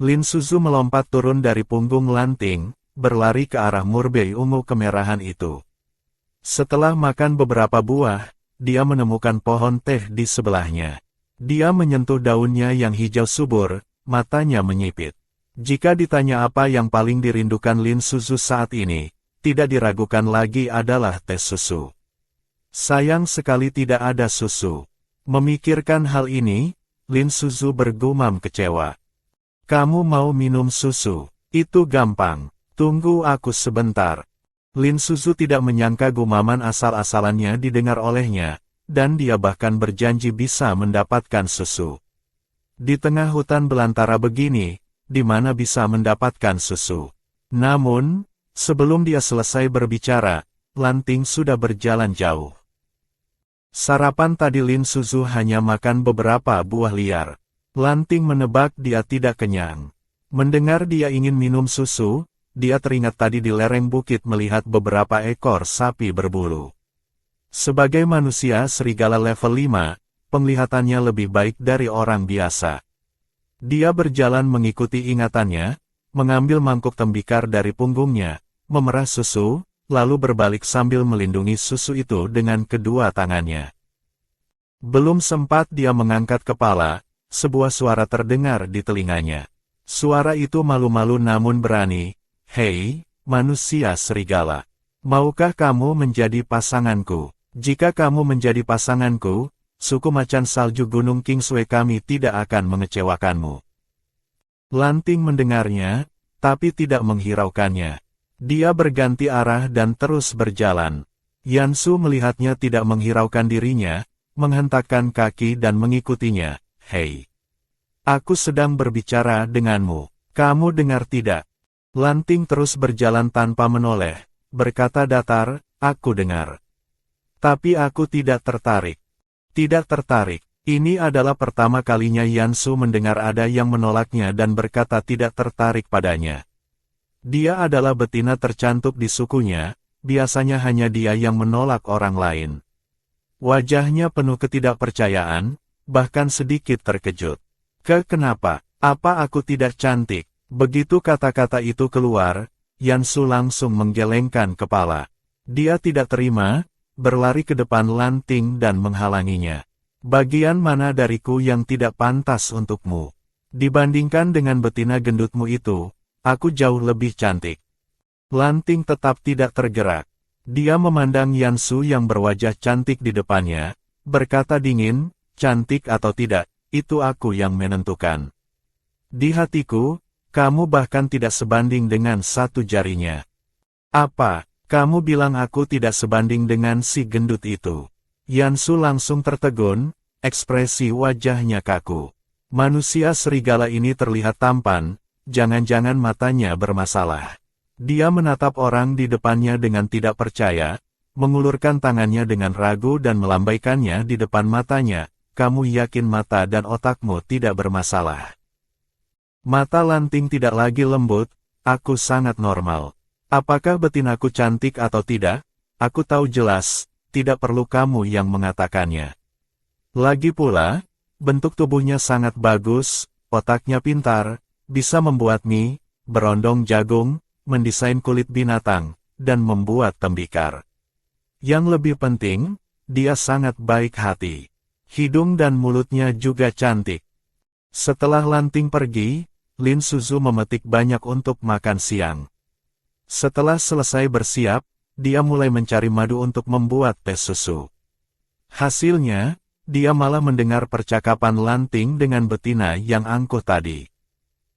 Lin Suzu melompat turun dari punggung Lanting, berlari ke arah murbei ungu kemerahan itu. Setelah makan beberapa buah, dia menemukan pohon teh di sebelahnya. Dia menyentuh daunnya yang hijau subur, matanya menyipit. Jika ditanya apa yang paling dirindukan Lin Suzu saat ini, tidak diragukan lagi adalah teh susu. Sayang sekali tidak ada susu. Memikirkan hal ini, Lin Suzu bergumam kecewa. Kamu mau minum susu? Itu gampang. Tunggu aku sebentar. Lin Suzu tidak menyangka gumaman asal-asalannya didengar olehnya, dan dia bahkan berjanji bisa mendapatkan susu. Di tengah hutan belantara begini, di mana bisa mendapatkan susu? Namun, sebelum dia selesai berbicara, Lanting sudah berjalan jauh. Sarapan tadi Lin Suzu hanya makan beberapa buah liar. Lanting menebak dia tidak kenyang. Mendengar dia ingin minum susu, dia teringat tadi di lereng bukit melihat beberapa ekor sapi berbulu. Sebagai manusia serigala level 5, penglihatannya lebih baik dari orang biasa. Dia berjalan mengikuti ingatannya, mengambil mangkuk tembikar dari punggungnya, memerah susu, lalu berbalik sambil melindungi susu itu dengan kedua tangannya. Belum sempat dia mengangkat kepala, sebuah suara terdengar di telinganya. Suara itu malu-malu namun berani. Hei, manusia serigala. Maukah kamu menjadi pasanganku? Jika kamu menjadi pasanganku, suku macan salju Gunung Kingsway kami tidak akan mengecewakanmu. Lanting mendengarnya, tapi tidak menghiraukannya. Dia berganti arah dan terus berjalan. Yansu melihatnya tidak menghiraukan dirinya, menghentakkan kaki dan mengikutinya. Hei, aku sedang berbicara denganmu. Kamu dengar tidak? Lanting terus berjalan tanpa menoleh, berkata datar, aku dengar. Tapi aku tidak tertarik. Tidak tertarik. Ini adalah pertama kalinya Yansu mendengar ada yang menolaknya dan berkata tidak tertarik padanya. Dia adalah betina tercantik di sukunya, biasanya hanya dia yang menolak orang lain. Wajahnya penuh ketidakpercayaan, bahkan sedikit terkejut. Kenapa? Apa aku tidak cantik? Begitu kata-kata itu keluar, Yansu langsung menggelengkan kepala. Dia tidak terima, berlari ke depan Lanting dan menghalanginya. Bagian mana dariku yang tidak pantas untukmu? Dibandingkan dengan betina gendutmu itu, aku jauh lebih cantik. Lanting tetap tidak tergerak. Dia memandang Yansu yang berwajah cantik di depannya, berkata dingin, cantik atau tidak, itu aku yang menentukan. Di hatiku, kamu bahkan tidak sebanding dengan satu jarinya. Apa, kamu bilang aku tidak sebanding dengan si gendut itu? Yansu langsung tertegun, ekspresi wajahnya kaku. Manusia serigala ini terlihat tampan, jangan-jangan matanya bermasalah. Dia menatap orang di depannya dengan tidak percaya, mengulurkan tangannya dengan ragu dan melambaikannya di depan matanya. Kamu yakin mata dan otakmu tidak bermasalah? Mata Lanting tidak lagi lembut, aku sangat normal. Apakah betinaku cantik atau tidak? Aku tahu jelas, tidak perlu kamu yang mengatakannya. Lagi pula, bentuk tubuhnya sangat bagus, otaknya pintar, bisa membuat mie, berondong jagung, mendesain kulit binatang, dan membuat tembikar. Yang lebih penting, dia sangat baik hati. Hidung dan mulutnya juga cantik. Setelah Lanting pergi, Lin Suzu memetik banyak untuk makan siang. Setelah selesai bersiap, dia mulai mencari madu untuk membuat teh susu. Hasilnya, dia malah mendengar percakapan Lanting dengan betina yang angkuh tadi.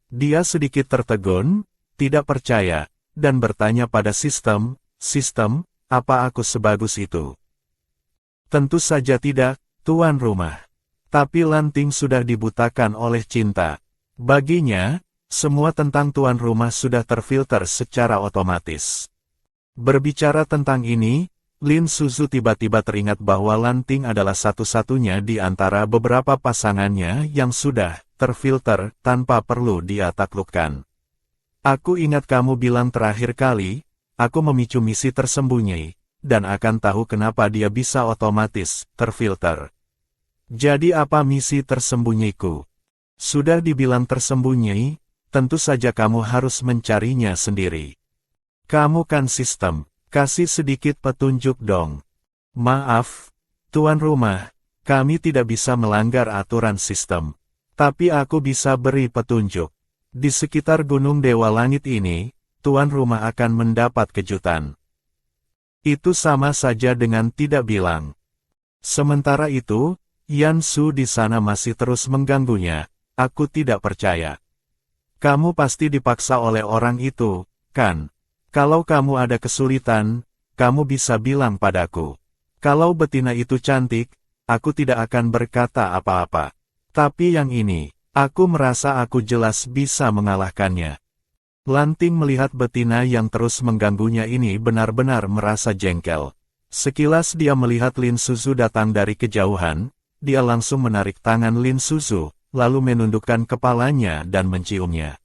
Dia sedikit tertegun, tidak percaya, dan bertanya pada sistem, apa aku sebagus itu? Tentu saja tidak, tuan rumah. Tapi Lanting sudah dibutakan oleh cinta. Baginya, semua tentang tuan rumah sudah terfilter secara otomatis. Berbicara tentang ini, Lin Suzu tiba-tiba teringat bahwa Lanting adalah satu-satunya di antara beberapa pasangannya yang sudah terfilter tanpa perlu dia taklukkan. Aku ingat kamu bilang terakhir kali, aku memicu misi tersembunyi, dan akan tahu kenapa dia bisa otomatis terfilter. Jadi apa misi tersembunyiku? Sudah dibilang tersembunyi, tentu saja kamu harus mencarinya sendiri. Kamu kan sistem, kasih sedikit petunjuk dong. Maaf, tuan rumah, kami tidak bisa melanggar aturan sistem. Tapi aku bisa beri petunjuk. Di sekitar Gunung Dewa Langit ini, tuan rumah akan mendapat kejutan. Itu sama saja dengan tidak bilang. Sementara itu, Yan Su di sana masih terus mengganggunya. Aku tidak percaya. Kamu pasti dipaksa oleh orang itu, kan? Kalau kamu ada kesulitan, kamu bisa bilang padaku. Kalau betina itu cantik, aku tidak akan berkata apa-apa. Tapi yang ini, aku merasa aku jelas bisa mengalahkannya. Lanting melihat betina yang terus mengganggunya ini benar-benar merasa jengkel. Sekilas dia melihat Lin Suzu datang dari kejauhan, dia langsung menarik tangan Lin Suzu, lalu menundukkan kepalanya dan menciumnya.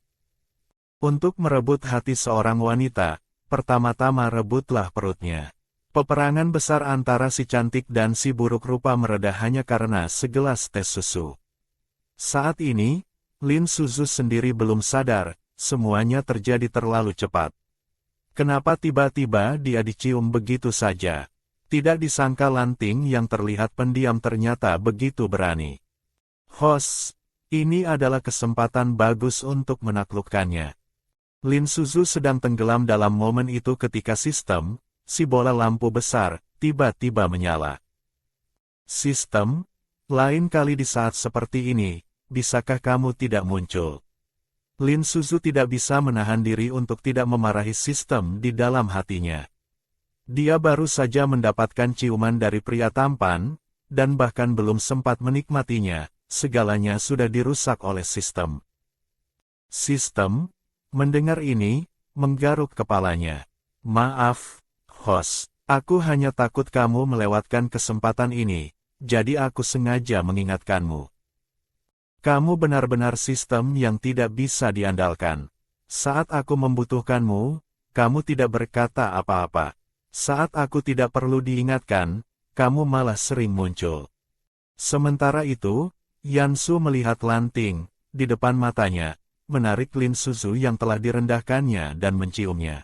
Untuk merebut hati seorang wanita, pertama-tama rebutlah perutnya. Peperangan besar antara si cantik dan si buruk rupa mereda hanya karena segelas tes susu. Saat ini, Lin Suzu sendiri belum sadar, semuanya terjadi terlalu cepat. Kenapa tiba-tiba dia dicium begitu saja? Tidak disangka Lanting yang terlihat pendiam ternyata begitu berani. Hos, ini adalah kesempatan bagus untuk menaklukkannya. Lin Suzu sedang tenggelam dalam momen itu ketika sistem, si bola lampu besar, tiba-tiba menyala. Sistem, lain kali di saat seperti ini, bisakah kamu tidak muncul? Lin Suzu tidak bisa menahan diri untuk tidak memarahi sistem di dalam hatinya. Dia baru saja mendapatkan ciuman dari pria tampan, dan bahkan belum sempat menikmatinya, segalanya sudah dirusak oleh sistem. Sistem, mendengar ini, menggaruk kepalanya. Maaf, Hos, aku hanya takut kamu melewatkan kesempatan ini, jadi aku sengaja mengingatkanmu. Kamu benar-benar sistem yang tidak bisa diandalkan. Saat aku membutuhkanmu, kamu tidak berkata apa-apa. Saat aku tidak perlu diingatkan, kamu malah sering muncul. Sementara itu, Yan Su melihat Lanting, di depan matanya, menarik Lin Suzu yang telah direndahkannya dan menciumnya.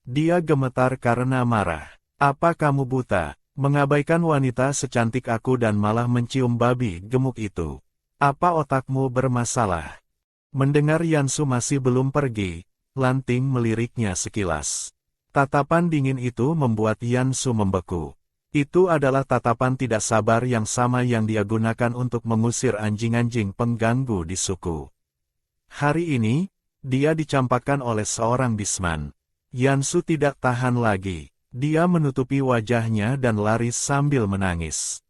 Dia gemetar karena marah. Apa kamu buta, mengabaikan wanita secantik aku dan malah mencium babi gemuk itu? Apa otakmu bermasalah? Mendengar Yan Su masih belum pergi, Lanting meliriknya sekilas. Tatapan dingin itu membuat Yan Su membeku. Itu adalah tatapan tidak sabar yang sama yang dia gunakan untuk mengusir anjing-anjing pengganggu di suku. Hari ini, dia dicampakkan oleh seorang bisman. Yan Su tidak tahan lagi. Dia menutupi wajahnya dan lari sambil menangis.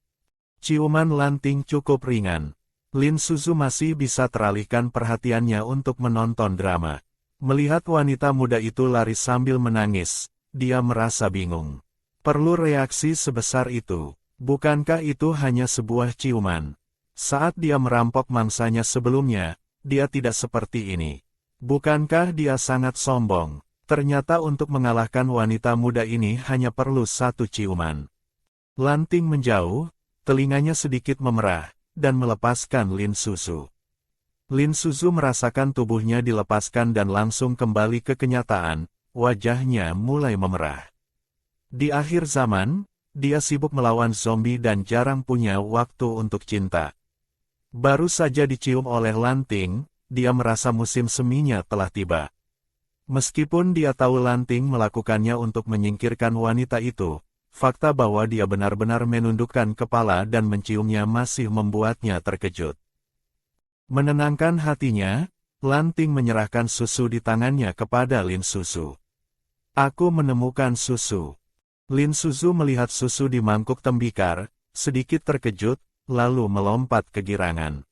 Ciuman Lanting cukup ringan. Lin Suzu masih bisa teralihkan perhatiannya untuk menonton drama. Melihat wanita muda itu lari sambil menangis, dia merasa bingung. Perlu reaksi sebesar itu. Bukankah itu hanya sebuah ciuman? Saat dia merampok mangsanya sebelumnya, dia tidak seperti ini. Bukankah dia sangat sombong? Ternyata untuk mengalahkan wanita muda ini hanya perlu satu ciuman. Lanting menjauh, telinganya sedikit memerah, dan melepaskan Lin Suzu. Lin Suzu merasakan tubuhnya dilepaskan dan langsung kembali ke kenyataan, wajahnya mulai memerah. Di akhir zaman, dia sibuk melawan zombie dan jarang punya waktu untuk cinta. Baru saja dicium oleh Lanting, dia merasa musim seminya telah tiba. Meskipun dia tahu Lanting melakukannya untuk menyingkirkan wanita itu, fakta bahwa dia benar-benar menundukkan kepala dan menciumnya masih membuatnya terkejut. Menenangkan hatinya, Lanting menyerahkan susu di tangannya kepada Lin Suzu. Aku menemukan susu. Lin Suzu melihat susu di mangkuk tembikar, sedikit terkejut, lalu melompat kegirangan.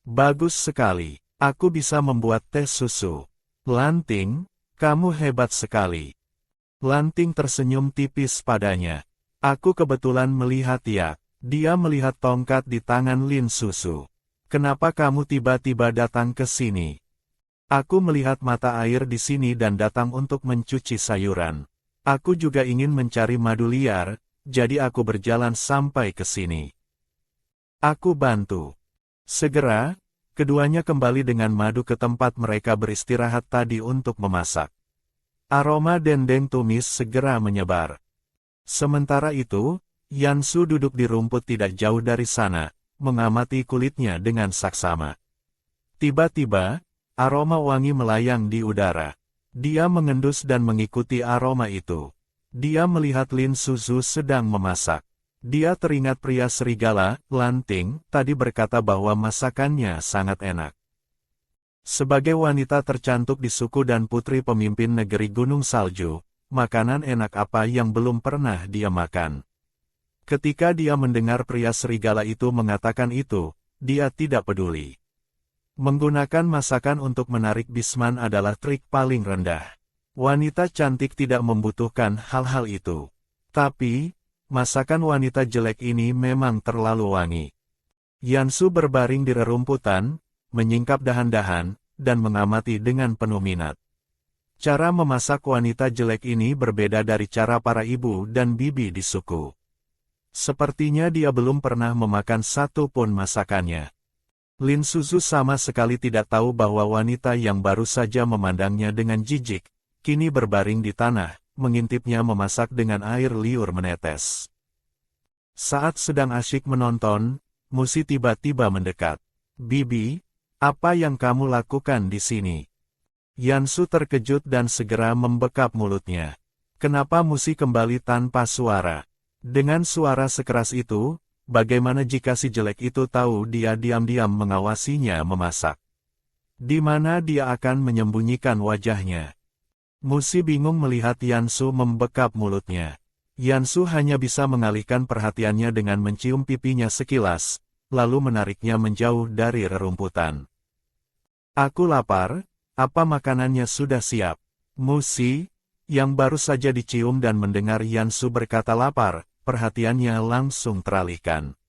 Bagus sekali, aku bisa membuat teh susu. Lanting, kamu hebat sekali. Lanting tersenyum tipis padanya. Aku kebetulan melihat ya. Dia melihat tongkat di tangan Lin Suzu. Kenapa kamu tiba-tiba datang ke sini? Aku melihat mata air di sini dan datang untuk mencuci sayuran. Aku juga ingin mencari madu liar, jadi aku berjalan sampai ke sini. Aku bantu. Segera, keduanya kembali dengan madu ke tempat mereka beristirahat tadi untuk memasak. Aroma dendeng tumis segera menyebar. Sementara itu, Yansu duduk di rumput tidak jauh dari sana, mengamati kulitnya dengan saksama. Tiba-tiba, aroma wangi melayang di udara. Dia mengendus dan mengikuti aroma itu. Dia melihat Lin Suzu sedang memasak. Dia teringat pria serigala, Lanting, tadi berkata bahwa masakannya sangat enak. Sebagai wanita tercantik di suku dan putri pemimpin negeri Gunung Salju, makanan enak apa yang belum pernah dia makan. Ketika dia mendengar pria serigala itu mengatakan itu, dia tidak peduli. Menggunakan masakan untuk menarik Bisman adalah trik paling rendah. Wanita cantik tidak membutuhkan hal-hal itu. Tapi, masakan wanita jelek ini memang terlalu wangi. Yansu berbaring di rerumputan, menyingkap dahan-dahan, dan mengamati dengan penuh minat. Cara memasak wanita jelek ini berbeda dari cara para ibu dan bibi di suku. Sepertinya dia belum pernah memakan satu pun masakannya. Lin Suzu sama sekali tidak tahu bahwa wanita yang baru saja memandangnya dengan jijik, kini berbaring di tanah, mengintipnya memasak dengan air liur menetes. Saat sedang asyik menonton, Musi tiba-tiba mendekat. "Bibi, apa yang kamu lakukan di sini?" Yansu terkejut dan segera membekap mulutnya. Kenapa Musi kembali tanpa suara? Dengan suara sekeras itu, bagaimana jika si jelek itu tahu dia diam-diam mengawasinya memasak? Di mana dia akan menyembunyikan wajahnya? Musi bingung melihat Yansu membekap mulutnya. Yansu hanya bisa mengalihkan perhatiannya dengan mencium pipinya sekilas, lalu menariknya menjauh dari rerumputan. "Aku lapar, apa makanannya sudah siap?" Musi, yang baru saja dicium dan mendengar Yansu berkata lapar, perhatiannya langsung teralihkan.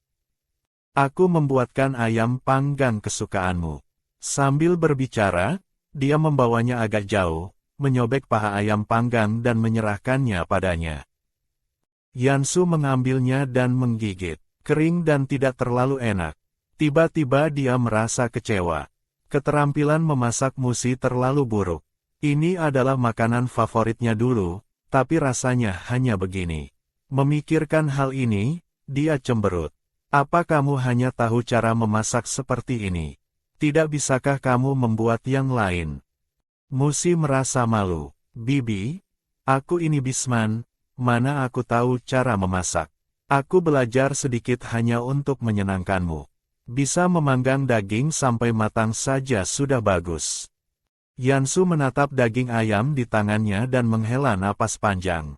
"Aku membuatkan ayam panggang kesukaanmu." Sambil berbicara, dia membawanya agak jauh, menyobek paha ayam panggang dan menyerahkannya padanya. Yansu mengambilnya dan menggigit. Kering dan tidak terlalu enak. Tiba-tiba dia merasa kecewa. Keterampilan memasak Musi terlalu buruk. Ini adalah makanan favoritnya dulu, tapi rasanya hanya begini. Memikirkan hal ini, dia cemberut. "Apa kamu hanya tahu cara memasak seperti ini? Tidak bisakah kamu membuat yang lain?" Musi merasa malu. "Bibi, aku ini Bisman, mana aku tahu cara memasak. Aku belajar sedikit hanya untuk menyenangkanmu. Bisa memanggang daging sampai matang saja sudah bagus." Yansu menatap daging ayam di tangannya dan menghela napas panjang.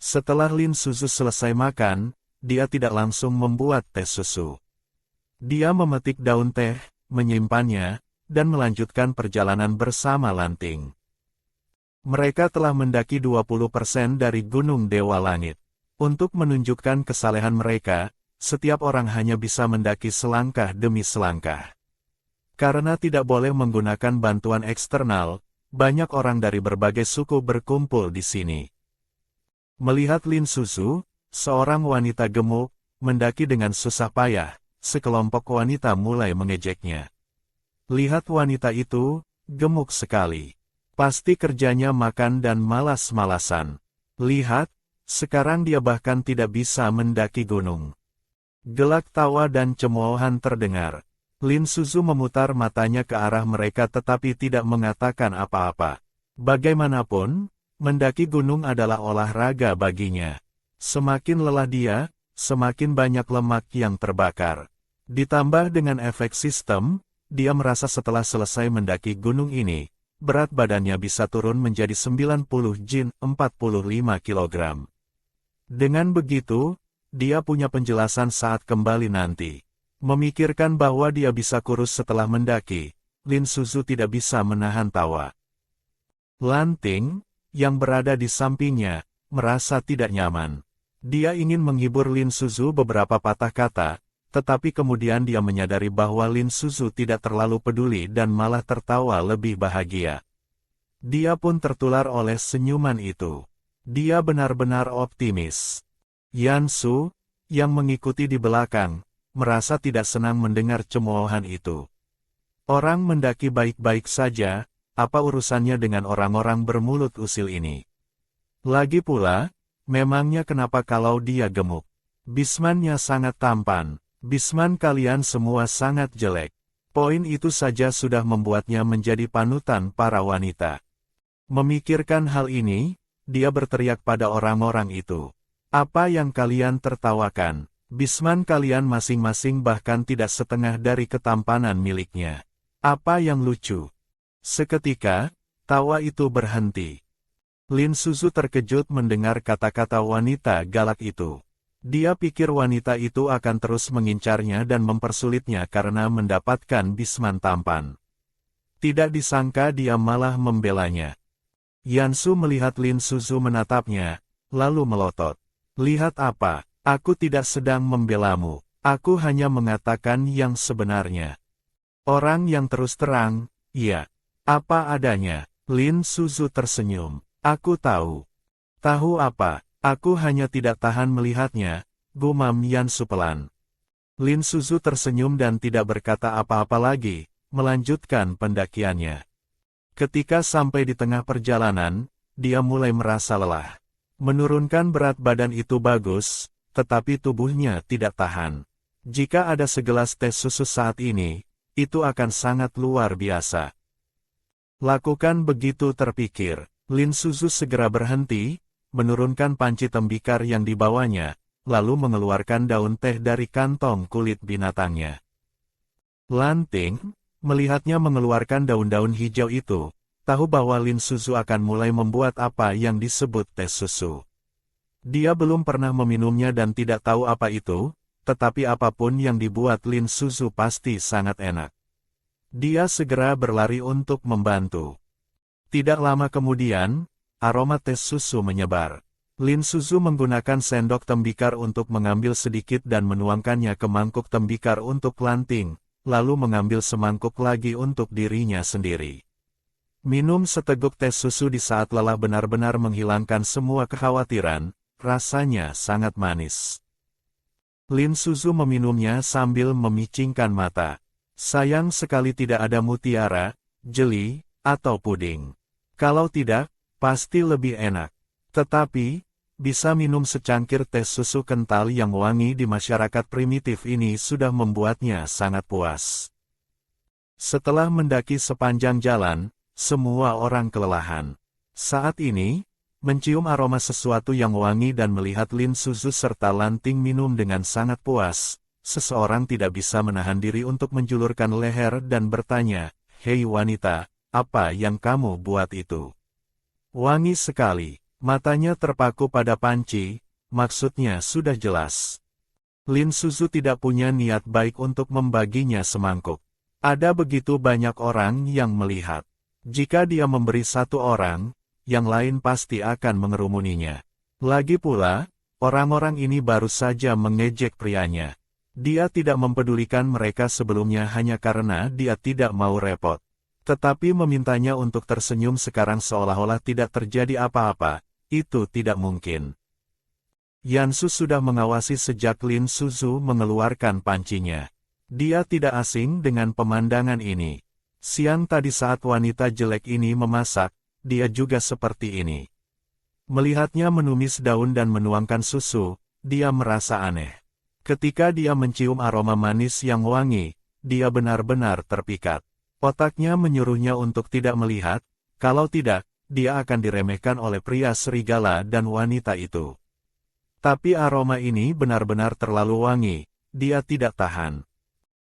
Setelah Lin Suzu selesai makan, dia tidak langsung membuat teh susu. Dia memetik daun teh, menyimpannya, dan melanjutkan perjalanan bersama Lanting. Mereka telah mendaki 20% dari Gunung Dewa Langit. Untuk menunjukkan kesalehan mereka, setiap orang hanya bisa mendaki selangkah demi selangkah. Karena tidak boleh menggunakan bantuan eksternal, banyak orang dari berbagai suku berkumpul di sini. Melihat Lin Suzu, seorang wanita gemuk, mendaki dengan susah payah, sekelompok wanita mulai mengejeknya. Lihat wanita itu, gemuk sekali. Pasti kerjanya makan dan malas-malasan. Lihat, sekarang dia bahkan tidak bisa mendaki gunung. Gelak tawa dan cemoohan terdengar. Lin Suzu memutar matanya ke arah mereka tetapi tidak mengatakan apa-apa. Bagaimanapun, mendaki gunung adalah olahraga baginya. Semakin lelah dia, semakin banyak lemak yang terbakar. Ditambah dengan efek sistem, dia merasa setelah selesai mendaki gunung ini, berat badannya bisa turun menjadi 90 jin 45 kg. Dengan begitu, dia punya penjelasan saat kembali nanti. Memikirkan bahwa dia bisa kurus setelah mendaki, Lin Suzu tidak bisa menahan tawa. Lanting, yang berada di sampingnya, merasa tidak nyaman. Dia ingin menghibur Lin Suzu beberapa patah kata, tetapi kemudian dia menyadari bahwa Lin Suzu tidak terlalu peduli dan malah tertawa lebih bahagia. Dia pun tertular oleh senyuman itu. Dia benar-benar optimis. Yansu, yang mengikuti di belakang, merasa tidak senang mendengar cemoohan itu. Orang mendaki baik-baik saja, apa urusannya dengan orang-orang bermulut usil ini? Lagi pula, memangnya kenapa kalau dia gemuk? Bismannya sangat tampan. Bisman kalian semua sangat jelek. Poin itu saja sudah membuatnya menjadi panutan para wanita. Memikirkan hal ini, dia berteriak pada orang-orang itu. Apa yang kalian tertawakan? Bisman kalian masing-masing bahkan tidak setengah dari ketampanan miliknya. Apa yang lucu? Seketika, tawa itu berhenti. Lin Suzu terkejut mendengar kata-kata wanita galak itu. Dia pikir wanita itu akan terus mengincarnya dan mempersulitnya karena mendapatkan Bisman tampan. Tidak disangka dia malah membelanya. Yansu melihat Lin Suzu menatapnya, lalu melotot. Lihat apa? Aku tidak sedang membelamu. Aku hanya mengatakan yang sebenarnya. Orang yang terus terang, iya. Apa adanya. Lin Suzu tersenyum. Aku tahu. Tahu apa? Aku hanya tidak tahan melihatnya, gumam Yansu pelan. Lin Suzu tersenyum dan tidak berkata apa-apa lagi, melanjutkan pendakiannya. Ketika sampai di tengah perjalanan, dia mulai merasa lelah. Menurunkan berat badan itu bagus, tetapi tubuhnya tidak tahan. Jika ada segelas teh susu saat ini, itu akan sangat luar biasa. Lakukan begitu terpikir, Lin Suzu segera berhenti, menurunkan panci tembikar yang dibawanya, lalu mengeluarkan daun teh dari kantong kulit binatangnya. Lanting, melihatnya mengeluarkan daun-daun hijau itu, tahu bahwa Lin Suzu akan mulai membuat apa yang disebut teh susu. Dia belum pernah meminumnya dan tidak tahu apa itu, tetapi apapun yang dibuat Lin Suzu pasti sangat enak. Dia segera berlari untuk membantu. Tidak lama kemudian, aroma teh susu menyebar. Lin Suzu menggunakan sendok tembikar untuk mengambil sedikit dan menuangkannya ke mangkuk tembikar untuk Lanting, lalu mengambil semangkuk lagi untuk dirinya sendiri. Minum seteguk teh susu di saat lelah benar-benar menghilangkan semua kekhawatiran, rasanya sangat manis. Lin Suzu meminumnya sambil memicingkan mata. Sayang sekali tidak ada mutiara, jeli, atau puding. Kalau tidak, pasti lebih enak. Tetapi, bisa minum secangkir teh susu kental yang wangi di masyarakat primitif ini sudah membuatnya sangat puas. Setelah mendaki sepanjang jalan, semua orang kelelahan. Saat ini, mencium aroma sesuatu yang wangi dan melihat Lin Suzu serta Lanting minum dengan sangat puas, seseorang tidak bisa menahan diri untuk menjulurkan leher dan bertanya, "Hei wanita, apa yang kamu buat itu? Wangi sekali." Matanya terpaku pada panci, maksudnya sudah jelas. Lin Suzu tidak punya niat baik untuk membaginya semangkuk. Ada begitu banyak orang yang melihat. Jika dia memberi satu orang, yang lain pasti akan mengerumuninya. Lagi pula, orang-orang ini baru saja mengejek prianya. Dia tidak mempedulikan mereka sebelumnya hanya karena dia tidak mau repot. Tetapi memintanya untuk tersenyum sekarang seolah-olah tidak terjadi apa-apa. Itu tidak mungkin. Yansu sudah mengawasi sejak Lin Suzu mengeluarkan pancinya. Dia tidak asing dengan pemandangan ini. Siang tadi saat wanita jelek ini memasak, dia juga seperti ini. Melihatnya menumis daun dan menuangkan susu, dia merasa aneh. Ketika dia mencium aroma manis yang wangi, dia benar-benar terpikat. Otaknya menyuruhnya untuk tidak melihat, kalau tidak, dia akan diremehkan oleh pria serigala dan wanita itu. Tapi aroma ini benar-benar terlalu wangi, dia tidak tahan.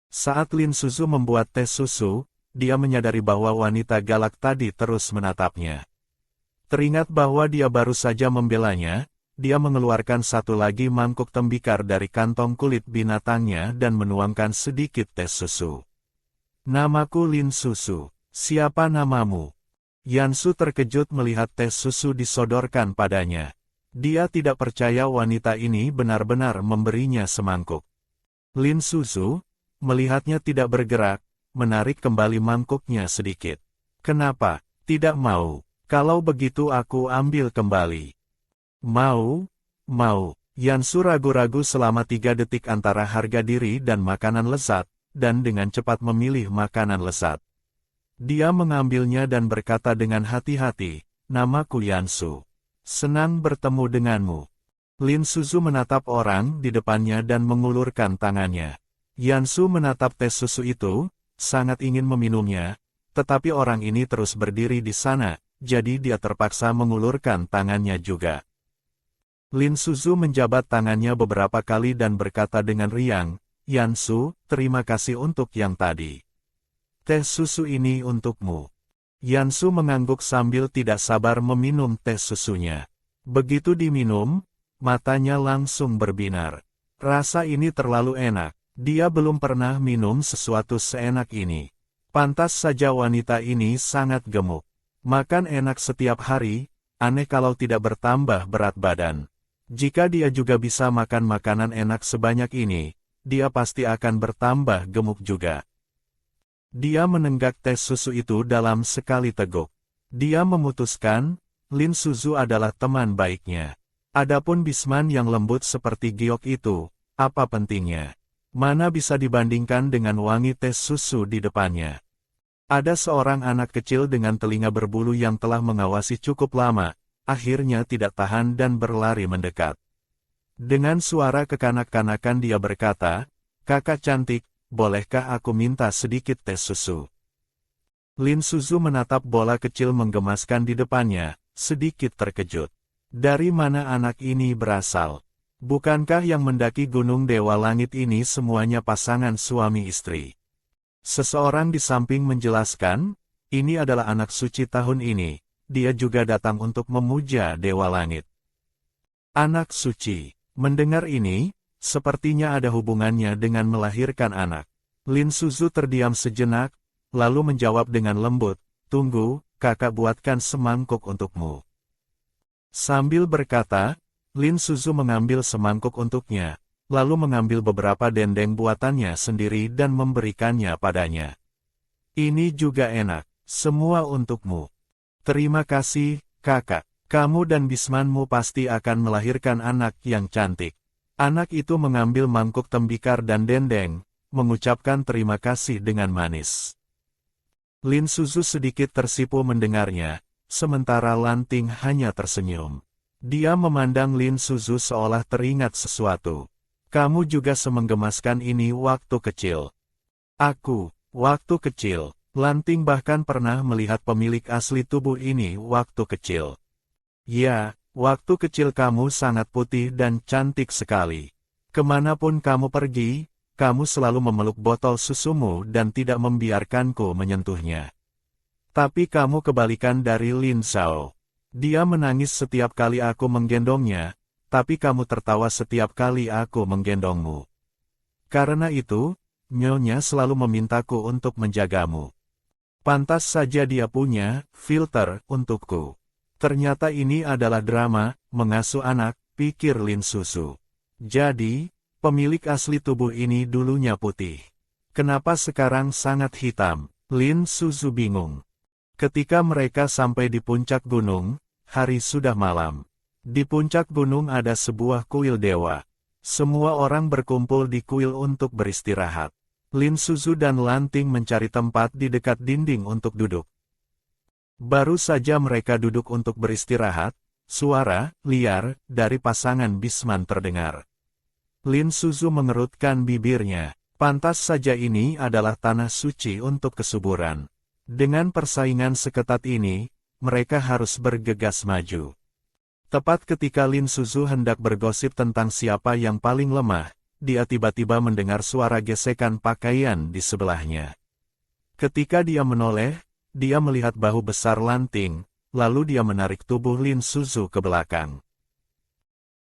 Saat Lin Suzu membuat teh susu, dia menyadari bahwa wanita galak tadi terus menatapnya. Teringat bahwa dia baru saja membelanya, dia mengeluarkan satu lagi mangkuk tembikar dari kantong kulit binatangnya dan menuangkan sedikit teh susu. "Namaku Lin Suzu, siapa namamu?" Yansu terkejut melihat teh susu disodorkan padanya. Dia tidak percaya wanita ini benar-benar memberinya semangkuk. Lin Suzu, melihatnya tidak bergerak, menarik kembali mangkuknya sedikit. "Kenapa? Tidak mau? Kalau begitu aku ambil kembali." Mau. Yansu ragu-ragu selama 3 detik antara harga diri dan makanan lezat, dan dengan cepat memilih makanan lezat. Dia mengambilnya dan berkata dengan hati-hati, "Namaku Yansu. Senang bertemu denganmu." Lin Suzu menatap orang di depannya dan mengulurkan tangannya. Yansu menatap tes susu itu, sangat ingin meminumnya, tetapi orang ini terus berdiri di sana, jadi dia terpaksa mengulurkan tangannya juga. Lin Suzu menjabat tangannya beberapa kali dan berkata dengan riang, "Yansu, terima kasih untuk yang tadi. Teh susu ini untukmu." Yansu mengangguk sambil tidak sabar meminum teh susunya. Begitu diminum, matanya langsung berbinar. Rasa ini terlalu enak. Dia belum pernah minum sesuatu seenak ini. Pantas saja wanita ini sangat gemuk. Makan enak setiap hari, aneh kalau tidak bertambah berat badan. Jika dia juga bisa makan makanan enak sebanyak ini, dia pasti akan bertambah gemuk juga. Dia menenggak teh susu itu dalam sekali teguk. Dia memutuskan, Lin Suzu adalah teman baiknya. Adapun Bisman yang lembut seperti giok itu, apa pentingnya? Mana bisa dibandingkan dengan wangi teh susu di depannya. Ada seorang anak kecil dengan telinga berbulu yang telah mengawasi cukup lama, akhirnya tidak tahan dan berlari mendekat. Dengan suara kekanak-kanakan dia berkata, "Kakak cantik, bolehkah aku minta sedikit teh susu?" Lin Suzu menatap bola kecil menggemaskan di depannya, sedikit terkejut. Dari mana anak ini berasal? Bukankah yang mendaki Gunung Dewa Langit ini semuanya pasangan suami istri? Seseorang di samping menjelaskan, ini adalah anak suci tahun ini, dia juga datang untuk memuja Dewa Langit. Anak suci. Mendengar ini, sepertinya ada hubungannya dengan melahirkan anak. Lin Suzu terdiam sejenak, lalu menjawab dengan lembut, "Tunggu, kakak buatkan semangkuk untukmu." Sambil berkata, Lin Suzu mengambil semangkuk untuknya, lalu mengambil beberapa dendeng buatannya sendiri dan memberikannya padanya. "Ini juga enak, semua untukmu. Terima kasih, kakak. Kamu dan Bismanmu pasti akan melahirkan anak yang cantik." Anak itu mengambil mangkuk tembikar dan dendeng, mengucapkan terima kasih dengan manis. Lin Suzu sedikit tersipu mendengarnya, sementara Lanting hanya tersenyum. Dia memandang Lin Suzu seolah teringat sesuatu. "Kamu juga semenggemaskan ini waktu kecil." "Aku, waktu kecil." Lanting bahkan pernah melihat pemilik asli tubuh ini waktu kecil. "Ya, waktu kecil kamu sangat putih dan cantik sekali. Kemanapun kamu pergi, kamu selalu memeluk botol susumu dan tidak membiarkanku menyentuhnya. Tapi kamu kebalikan dari Lin Zhao. Dia menangis setiap kali aku menggendongnya, tapi kamu tertawa setiap kali aku menggendongmu. Karena itu, Nyonya selalu memintaku untuk menjagamu. Pantas saja dia punya filter untukku." Ternyata ini adalah drama, mengasuh anak, pikir Lin Suzu. Jadi, pemilik asli tubuh ini dulunya putih. Kenapa sekarang sangat hitam? Lin Suzu bingung. Ketika mereka sampai di puncak gunung, hari sudah malam. Di puncak gunung ada sebuah kuil dewa. Semua orang berkumpul di kuil untuk beristirahat. Lin Suzu dan Lanting mencari tempat di dekat dinding untuk duduk. Baru saja mereka duduk untuk beristirahat, suara liar dari pasangan Bisman terdengar. Lin Suzu mengerutkan bibirnya. Pantas saja ini adalah tanah suci untuk kesuburan. Dengan persaingan seketat ini, mereka harus bergegas maju. Tepat ketika Lin Suzu hendak bergosip tentang siapa yang paling lemah, dia tiba-tiba mendengar suara gesekan pakaian di sebelahnya. Ketika dia menoleh, dia melihat bahu besar Lanting, lalu dia menarik tubuh Lin Suzu ke belakang.